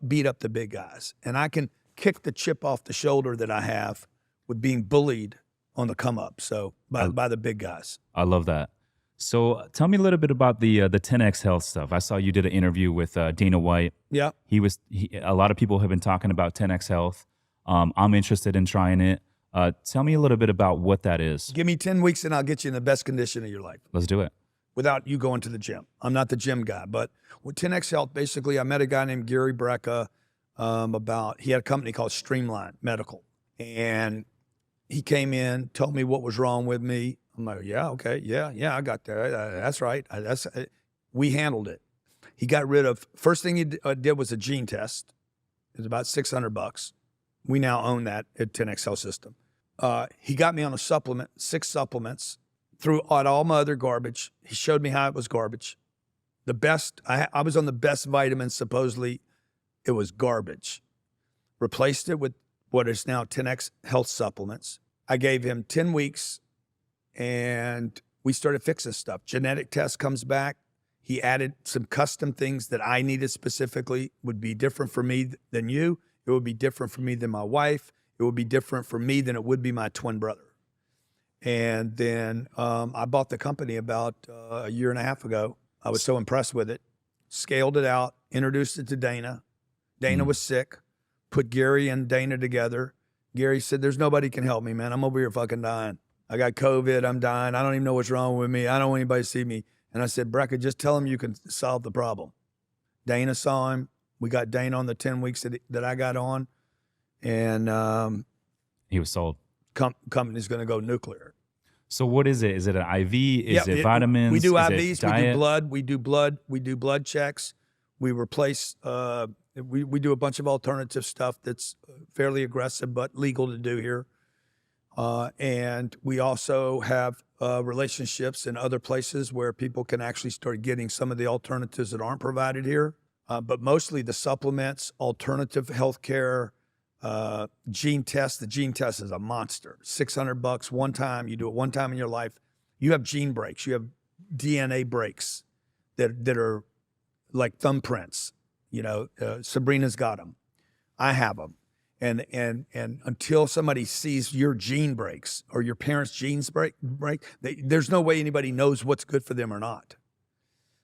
beat up the big guys. And I can kick the chip off the shoulder that I have with being bullied on the come up. So by the big guys. I love that. So tell me a little bit about the 10X Health stuff. I saw you did an interview with Dana White. Yeah. A lot of people have been talking about 10X Health. I'm interested in trying it. Tell me a little bit about what that is. Give me 10 weeks and I'll get you in the best condition of your life. Let's do it. Without you going to the gym. I'm not the gym guy, but with 10X Health, basically, I met a guy named Gary Brecka he had a company called Streamline Medical. And he came in, told me what was wrong with me. I'm like, yeah, okay, yeah, I got that. That's right. We handled it. He got rid of, first thing he did was a gene test. It was about $600. We now own that at 10X Health System. He got me on a supplement, 6 supplements, threw out all my other garbage. He showed me how it was garbage. The best, I was on the best vitamins, supposedly it was garbage. Replaced it with what is now 10X Health Supplements. I gave him 10 weeks and we started fixing stuff. Genetic test comes back. He added some custom things that I needed specifically, would be different for me than you. It would be different for me than my wife. It would be different for me than it would be my twin brother. And then I bought the company about a year and a half ago. I was so impressed with it. Scaled it out, introduced it to Dana. Dana was sick, put Gary and Dana together. Gary said, there's nobody can help me, man. I'm over here fucking dying. I got COVID, I'm dying. I don't even know what's wrong with me. I don't want anybody to see me. And I said, Brecka, just tell him you can solve the problem. Dana saw him. We got Dana on the 10 weeks that I got on. And he was sold. Company's going to go nuclear. So what is it? Is it an IV? Is it vitamins? We do Is IVs, it we do blood, we do blood checks. We replace, we do a bunch of alternative stuff that's fairly aggressive but legal to do here. And we also have relationships in other places where people can actually start getting some of the alternatives that aren't provided here. But mostly the supplements, alternative healthcare, gene test. The gene test is a monster. $600 one time. You do it one time in your life. You have gene breaks. You have DNA breaks that are like thumbprints. You know, Sabrina's got them. I have them. And until somebody sees your gene breaks or your parents' genes break, there's no way anybody knows what's good for them or not.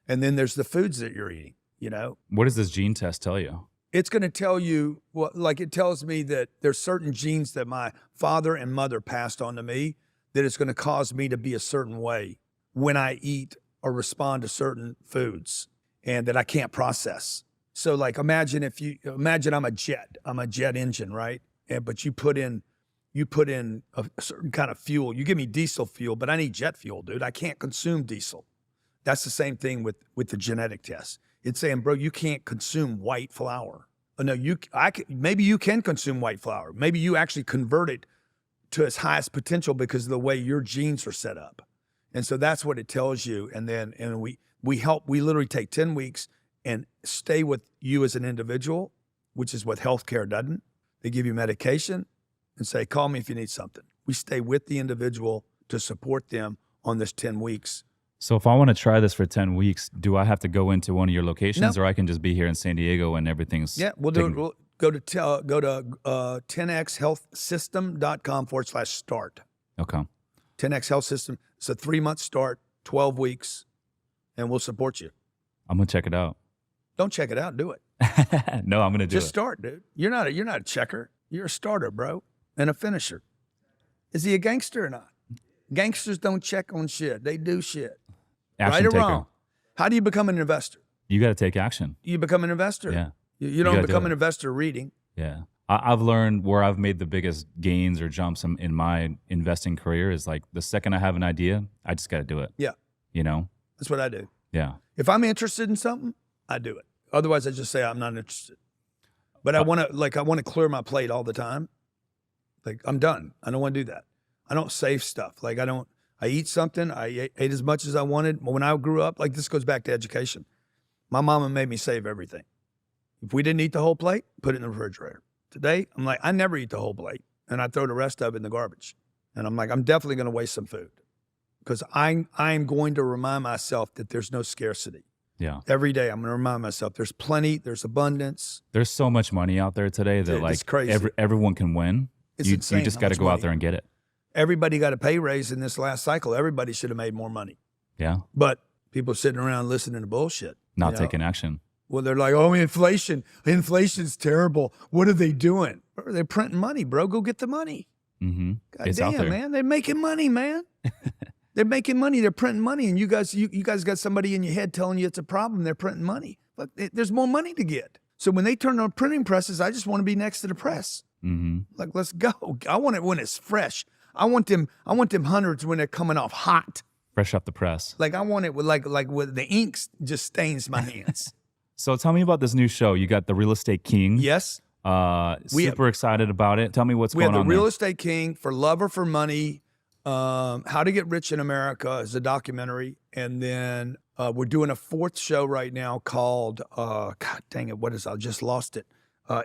And then there's the foods that you're eating, you know. What does this gene test tell you? It's going to tell you, well, like it tells me that there's certain genes that my father and mother passed on to me that it's going to cause me to be a certain way when I eat or respond to certain foods. and that I can't process. So like imagine I'm a jet engine, right? But you put in a certain kind of fuel. You give me diesel fuel, but I need jet fuel, dude. I can't consume diesel. That's the same thing with the genetic test. It's saying, bro, you can't consume white flour. Oh, no, maybe you can consume white flour. Maybe you actually convert it to its highest potential because of the way your genes are set up. And so that's what it tells you. And we literally take 10 weeks and stay with you as an individual, which is what healthcare doesn't. They give you medication and say, call me if you need something. We stay with the individual to support them on this 10 weeks. So if I want to try this for 10 weeks, do I have to go into one of your locations, No. or I can just be here in San Diego and everything's... Yeah, we'll do it. We'll go to 10xhealthsystem.com/start. Okay. 10x Health System. It's a 3-month start, 12 weeks, and we'll support you. I'm going to check it out. Don't check it out. Do it. No, I'm going to do Just it. start, dude. You're not a checker. You're a starter, bro, and a finisher. Is he a gangster or not? Gangsters don't check on shit. They do shit. Action Right or taker. wrong? How do you become an investor? You got to take action. You become an investor. Yeah. You don't gotta do become an it. investor reading. Yeah. I've learned where I've made the biggest gains or jumps in my investing career is like the second I have an idea, I just got to do it. Yeah. You know? That's what I do. Yeah. If I'm interested in something, I do it. Otherwise, I just say I'm not interested. But I want to clear my plate all the time. Like I'm done. I don't want to do that. I don't save stuff. Like I eat something. I ate as much as I wanted. When I grew up, like this goes back to education. My mama made me save everything. If we didn't eat the whole plate, put it in the refrigerator. Today, I'm like, I never eat the whole plate, and I throw the rest of it in the garbage. And I'm like, I'm definitely going to waste some food because I'm going to remind myself that there's no scarcity. Yeah. Every day, I'm going to remind myself there's plenty, there's abundance. There's so much money out there today that Dude, like it's crazy. everyone can win. It's You insane just how got to much go out money. there and get it. Everybody got a pay raise in this last cycle. Everybody should have made more money. Yeah. But people sitting around listening to bullshit. Not you know? taking action. Well, they're like, oh, inflation's terrible. What are they doing? They're printing money, bro. Go get the money. Mm-hmm. God It's out damn, there. man. They're making money, man. They're making money. They're printing money. And you guys got somebody in your head telling you it's a problem. They're printing money. But there's more money to get. So when they turn on printing presses, I just want to be next to the press. Mm-hmm. Like, let's go. I want it when it's fresh. I want them hundreds when they're coming off hot. Fresh off the press. Like I want it with like with the ink just stains my hands. So tell me about this new show. You got The Real Estate King. Yes. Super excited about it. Tell me what's We going have on The Real there. Estate King, For Love or For Money, How to Get Rich in America is a documentary. And then we're doing a 4th show right now called, God dang it, what is it? I just lost it.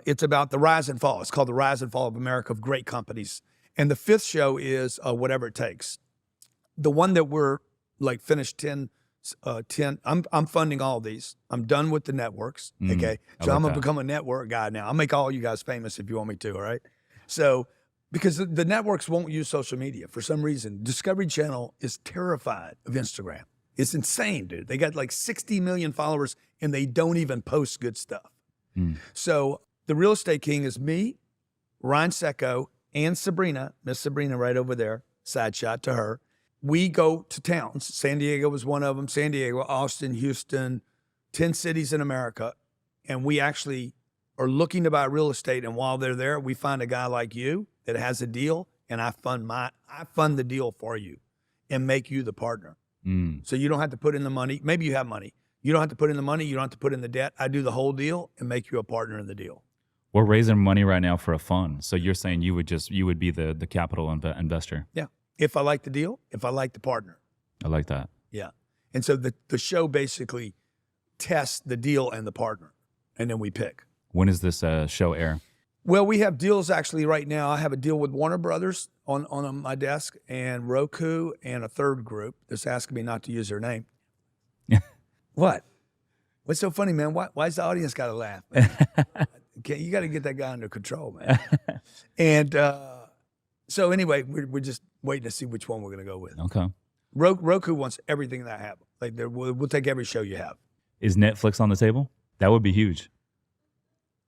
It's about the rise and fall. It's called The Rise and Fall of America of Great Companies. And the 5th show is Whatever It Takes. The one that we're like finished 10, I'm funding all these. I'm done with the networks. Okay. So like I'm going that. to become a network guy now. I'll make all you guys famous if you want me to. All right. So, because the networks won't use social media for some reason. Discovery Channel is terrified of Instagram. It's insane, dude. They got like 60 million followers and they don't even post good stuff. So The Real Estate King is me, Ryan Secco, and Sabrina, Miss Sabrina right over there, side shot to her. We go to towns. San Diego was one of them. San Diego, Austin, Houston, 10 cities in America. And we actually are looking to buy real estate. And while they're there, we find a guy like you that has a deal, and I fund the deal for you and make you the partner. So you don't have to put in the money. Maybe you have money. You don't have to put in the money. You don't have to put in the debt. I do the whole deal and make you a partner in the deal. We're raising money right now for a fund. So you're saying you would be the capital investor. Yeah. If I like the deal, if I like the partner. I like that. Yeah. And so the show basically tests the deal and the partner, and then we pick. When is this show air? Well, we have deals actually right now. I have a deal with Warner Brothers on my desk, and Roku, and a third group that's asking me not to use their name. What? What's so funny, man? Why's the audience got to laugh? You got to get that guy under control, man. And so anyway, we're just waiting to see which one we're going to go with. Okay. Roku wants everything that I have. Like we'll take every show you have. Is Netflix on the table? That would be huge.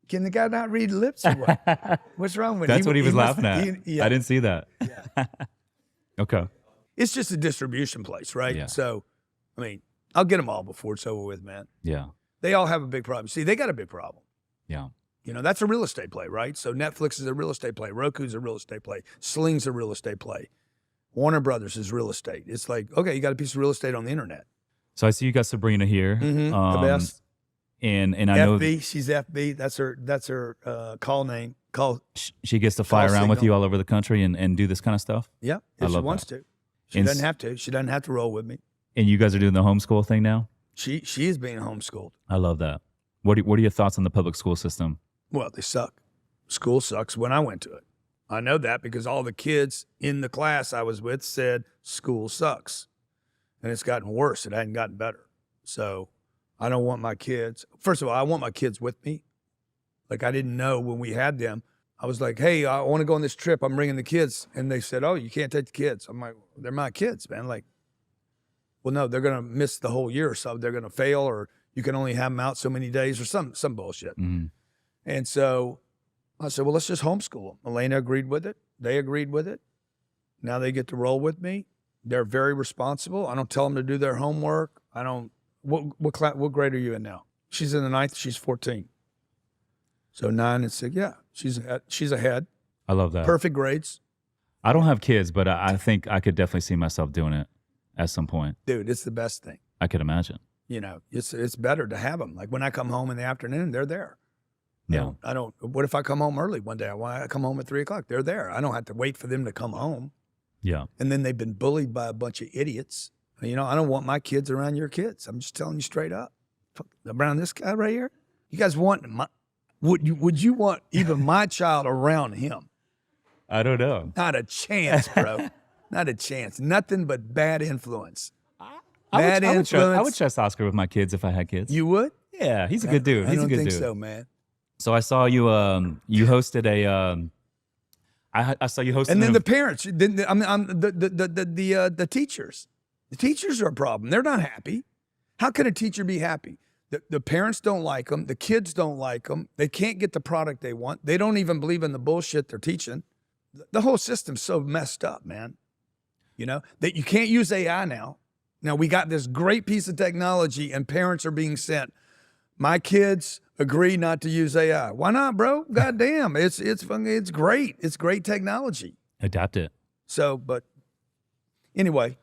Can the guy not read lips or what? What's wrong with him? That's what he was must- laughing at. I didn't see that. Yeah. Okay. It's just a distribution place, right? Yeah. So, I mean, I'll get them all before it's over with, man. Yeah. They all have a big problem. See, they got a big problem. Yeah. You know, that's a real estate play, right? So Netflix is a real estate play. Roku's a real estate play. Sling's a real estate play. Warner Brothers is real estate. It's like, okay, you got a piece of real estate on the internet. So I see you got Sabrina here. The best. And I know FB, she's FB. That's her call name. she gets to fly around with you all over the country and do this kind of stuff. Yeah, if she wants to. She doesn't have to. She doesn't have to roll with me. And you guys are doing the homeschool thing now? She is being homeschooled. I love that. What are your thoughts on the public school system? Well, they suck. School sucks when I went to it. I know that because all the kids in the class I was with said school sucks. And it's gotten worse. It hadn't gotten better. So I don't want my kids. First of all, I want my kids with me. Like, I didn't know when we had them. I was like, hey, I want to go on this trip. I'm bringing the kids. And they said, oh, you can't take the kids. I'm like, they're my kids, man. Like, well, no, they're going to miss the whole year or so. They're going to fail, or you can only have them out so many days, or some bullshit. Mm-hmm. And so I said, well, let's just homeschool them. Elena agreed with it. They agreed with it. Now they get to roll with me. They're very responsible. I don't tell them to do their homework. I don't. What grade are you in now? She's in the 9th. She's 14. So 9 and 6. Yeah, she's ahead. I love that. Perfect grades. I don't have kids, but I think I could definitely see myself doing it at some point. Dude, it's the best thing. I could imagine. You know, it's better to have them. Like, when I come home in the afternoon, they're there. Yeah. I don't. What if I come home early one day? Why I come home at 3 o'clock? They're there. I don't have to wait for them to come home. Yeah. And then they've been bullied by a bunch of idiots. You know, I don't want my kids around your kids. I'm just telling you straight up. Around this guy right here, you guys want my? Would you want even my child around him? I don't know. Not a chance, bro. Not a chance. Nothing but bad influence. I would trust Oscar with my kids if I had kids. You would? Yeah, he's a good dude. He's a good dude. I don't think so, man. So I saw you. You hosted a. I saw you hosting. And then the parents. The teachers. The teachers are a problem. They're not happy. How can a teacher be happy? The parents don't like them. The kids don't like them. They can't get the product they want. They don't even believe in the bullshit they're teaching. The whole system's so messed up, man. You know, that you can't use AI now. Now, we got this great piece of technology and parents are being sent. My kids agree not to use AI. Why not, bro? God damn. It's great. It's great technology. Adapt it. So, but anyway.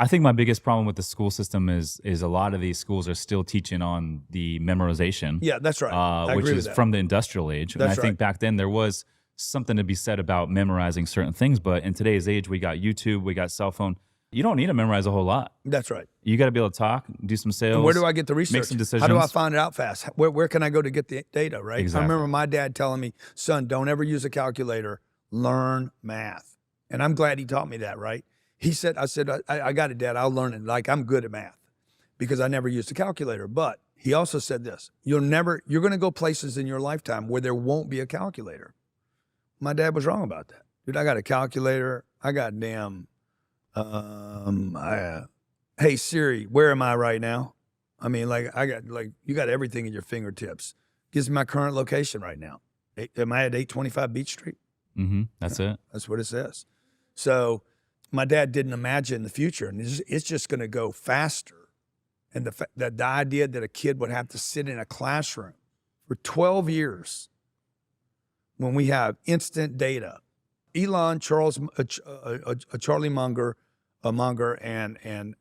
I think my biggest problem with the school system is a lot of these schools are still teaching on the memorization. Yeah, that's right. Which is from the industrial age. And I think back then there was something to be said about memorizing certain things. But in today's age, we got YouTube, we got cell phone. You don't need to memorize a whole lot. That's right. You got to be able to talk, do some sales. And where do I get the research? Make some decisions. How do I find it out fast? Where can I go to get the data, right? Exactly. I remember my dad telling me, son, don't ever use a calculator. Learn math. And I'm glad he taught me that, right? He said, I got it, Dad. I'll learn it. Like, I'm good at math because I never used a calculator. But he also said this, you're going to go places in your lifetime where there won't be a calculator. My dad was wrong about that. Dude, I got a calculator. I got damn, hey Siri, where am I right now? I mean, you got everything at your fingertips. Gives me my current location right now. Am I at 825 Beach Street? Mm-hmm. That's it. That's what it says. So my dad didn't imagine the future, and it's just going to go faster. And the idea that a kid would have to sit in a classroom for 12 years when we have instant data. Elon, Charlie Munger, and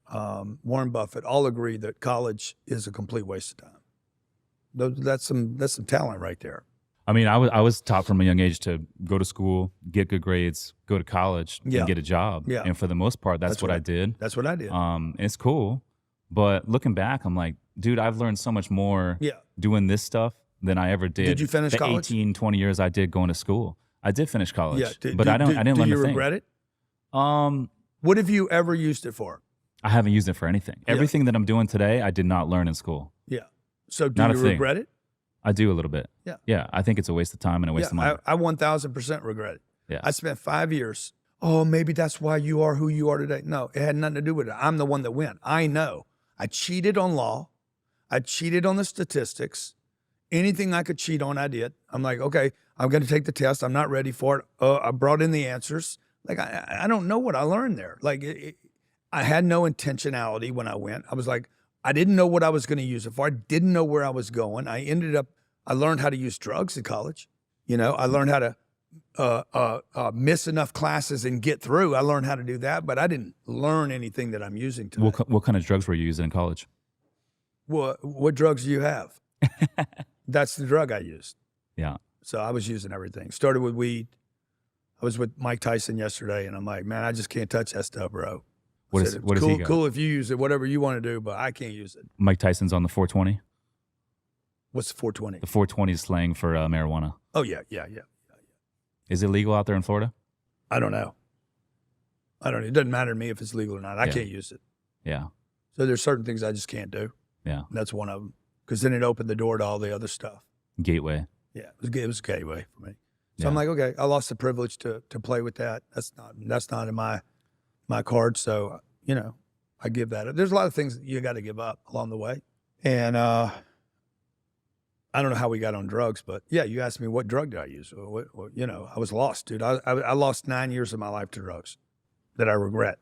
Warren Buffett all agree that college is a complete waste of time. That's some talent right there. I mean, I was taught from a young age to go to school, get good grades, go to college, and get a job. Yeah. And for the most part, that's what I did. That's what I did. And it's cool. But looking back, I'm like, dude, I've learned so much more doing this stuff than I ever did. Did you finish college? 18, 20 years I did going to school. I did finish college. Yeah. I didn't learn a thing. Do you regret it? What have you ever used it for? I haven't used it for anything. Everything that I'm doing today, I did not learn in school. Yeah. So do you regret it? I do a little bit. Yeah. Yeah. I think it's a waste of time and a waste of money. I 1,000% regret it. Yeah. I spent 5 years. Oh, maybe that's why you are who you are today. No, it had nothing to do with it. I'm the one that went. I know. I cheated on law. I cheated on the statistics. Anything I could cheat on, I did. I'm like, okay, I'm going to take the test. I'm not ready for it. I brought in the answers. Like, I don't know what I learned there. Like, I had no intentionality when I went. I was like, I didn't know what I was going to use it for. I didn't know where I was going. I learned how to use drugs in college. You know, I learned how to miss enough classes and get through. I learned how to do that, but I didn't learn anything that I'm using today. What kind of drugs were you using in college? What drugs do you have? That's the drug I used. Yeah. So I was using everything. Started with weed. I was with Mike Tyson yesterday, and I'm like, man, I just can't touch that stuff, bro. What is cool, he got? Cool if you use it, whatever you want to do, but I can't use it. Mike Tyson's on the 420. What's the 420? The 420 is slang for marijuana. Oh, yeah. Is it legal out there in Florida? I don't know. It doesn't matter to me if it's legal or not. I can't use it. Yeah. So there's certain things I just can't do. Yeah. And that's one of them. Because then it opened the door to all the other stuff. Gateway. Yeah, it was a gateway for me. So Yeah. I'm like, okay, I lost the privilege to play with that. That's not in my card. So, you know, I give that up. There's a lot of things that you got to give up along the way. And I don't know how we got on drugs, but yeah, you asked me what drug did I use? You know, I was lost, dude. I lost 9 years of my life to drugs that I regret.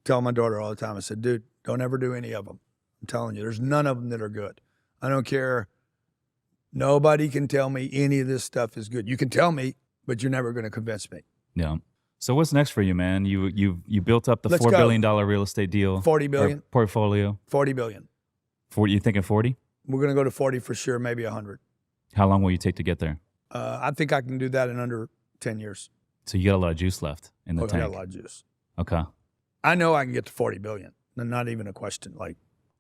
Tell my daughter all the time, I said, dude, don't ever do any of them. I'm telling you, there's none of them that are good. I don't care. Nobody can tell me any of this stuff is good. You can tell me, but you're never going to convince me. Yeah. So what's next for you, man? You built up the Let's $4 go. billion real estate deal. 40 billion. Portfolio. 40 billion. 40, you thinking 40? We're going to go to 40 for sure, maybe 100. How long will you take to get there? I think I can do that in under 10 years. So you got a lot of juice left in the I tank. got a lot of juice. Okay. I know I can get to 40 billion. Not even a question. Like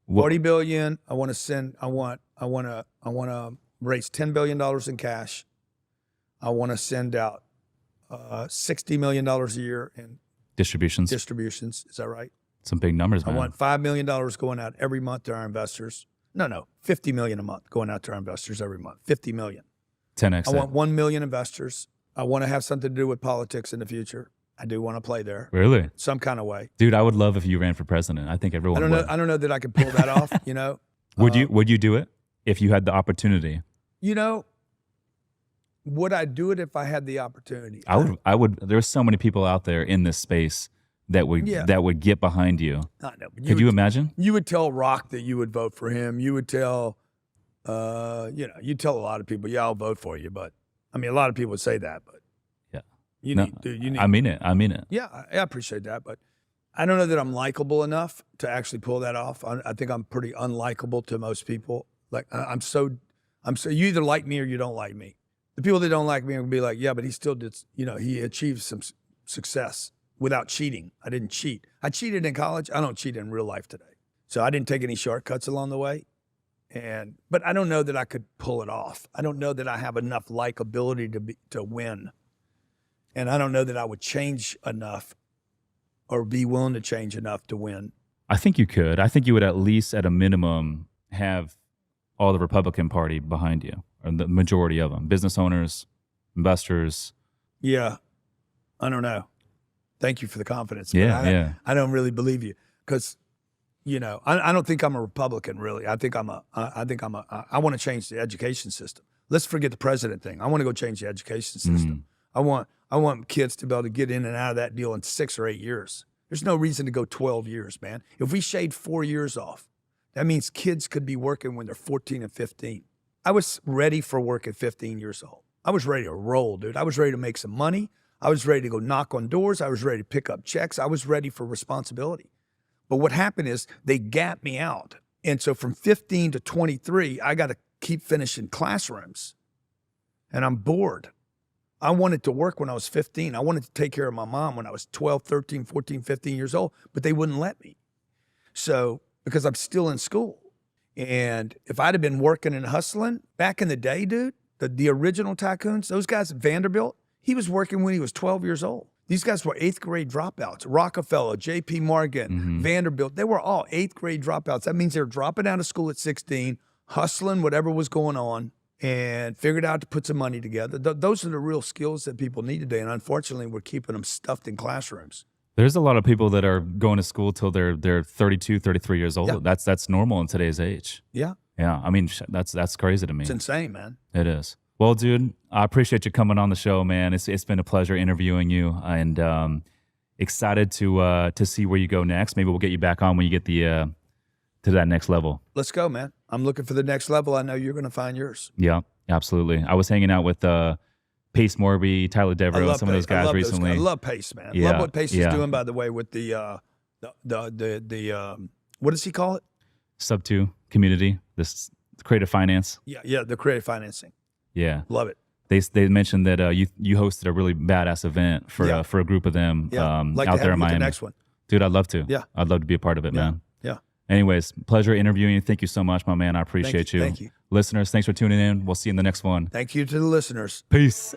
What- 40 billion, I want to raise $10 billion in cash. I want to send out $60 million a year in Distributions. distributions. Is that right? Some big numbers, man. I want $5 million going out every month to our investors. No, $50 million a month going out to our investors every month. $50 million. 10x. I want 1 million investors. I want to have something to do with politics in the future. I do want to play there Really? some kind of way. Dude, I would love if you ran for president. I think everyone would. I don't know that I can pull that off, you know. Would you do it if you had the opportunity? You know, would I do it if I had the opportunity? I would. There's so many people out there in this space that would get behind you. I know. But Could you imagine? You would tell Rock that you would vote for him. You would tell, you tell a lot of people, yeah, I'll vote for you. But I mean, a lot of people would say that, but Yeah. you No, need. I mean it. I mean it. Yeah, I appreciate that, but I don't know that I'm likable enough to actually pull that off. I think I'm pretty unlikable to most people. Like I'm so. You either like me or you don't like me. The people that don't like me are gonna be like, yeah, but he still did. You know, he achieved some success without cheating. I didn't cheat. I cheated in college. I don't cheat in real life today. So I didn't take any shortcuts along the way. But I don't know that I could pull it off. I don't know that I have enough likability to win. And I don't know that I would change enough or be willing to change enough to win. I think you could. I think you would at least, at a minimum, have all the Republican Party behind you, or the majority of them, business owners, investors. Yeah, I don't know. Thank you for the confidence. Yeah, I don't really believe you because, you know, I don't think I'm a Republican really. I want to change the education system. Let's forget the president thing. I want to go change the education system. I want kids to be able to get in and out of that deal in 6 or 8 years. There's no reason to go 12 years, man. If we shade 4 years off, that means kids could be working when they're 14 and 15. I was ready for work at 15 years old. I was ready to roll, dude. I was ready to make some money. I was ready to go knock on doors. I was ready to pick up checks. I was ready for responsibility. But what happened is they gapped me out. And so from 15 to 23, I got to keep finishing classrooms. And I'm bored. I wanted to work when I was 15. I wanted to take care of my mom when I was 12, 13, 14, 15 years old, but they wouldn't let me. So, because I'm still in school. And if I'd have been working and hustling back in the day, dude, the original tycoons, those guys at Vanderbilt, he was working when he was 12 years old. These guys were 8th grade dropouts. Rockefeller, J.P. Morgan, Vanderbilt, they were all 8th grade dropouts. That means they were dropping out of school at 16, hustling whatever was going on, and figured out to put some money together. Those are the real skills that people need today. And unfortunately, we're keeping them stuffed in classrooms. There's a lot of people that are going to school till they're 32, 33 years old. Yeah. That's normal in today's age. Yeah. Yeah. I mean, that's crazy to me. It's insane, man. It is. Well, dude, I appreciate you coming on the show, man. It's been a pleasure interviewing you, and excited to see where you go next. Maybe we'll get you back on when you get the that next level. Let's go, man. I'm looking for the next level. I know you're going to find yours. Yeah, absolutely. I was hanging out with Pace Morby, Tyler Devereaux, and some of those guys recently. I love Pace, man. Yeah, Love what Pace is doing, by the way, with the what does he call it? Sub 2 community, this creative finance. Yeah, the creative financing. Yeah, Love it. They mentioned that you hosted a really badass event for a group of them like out to there have in you at Miami. the next one. Dude, I'd love to. Yeah. I'd love to be a part of it, man. Yeah. Anyways, pleasure interviewing you. Thank you so much, my man. I appreciate you. Thank you. Listeners, thanks for tuning in. We'll see you in the next one. Thank you to the listeners. Peace.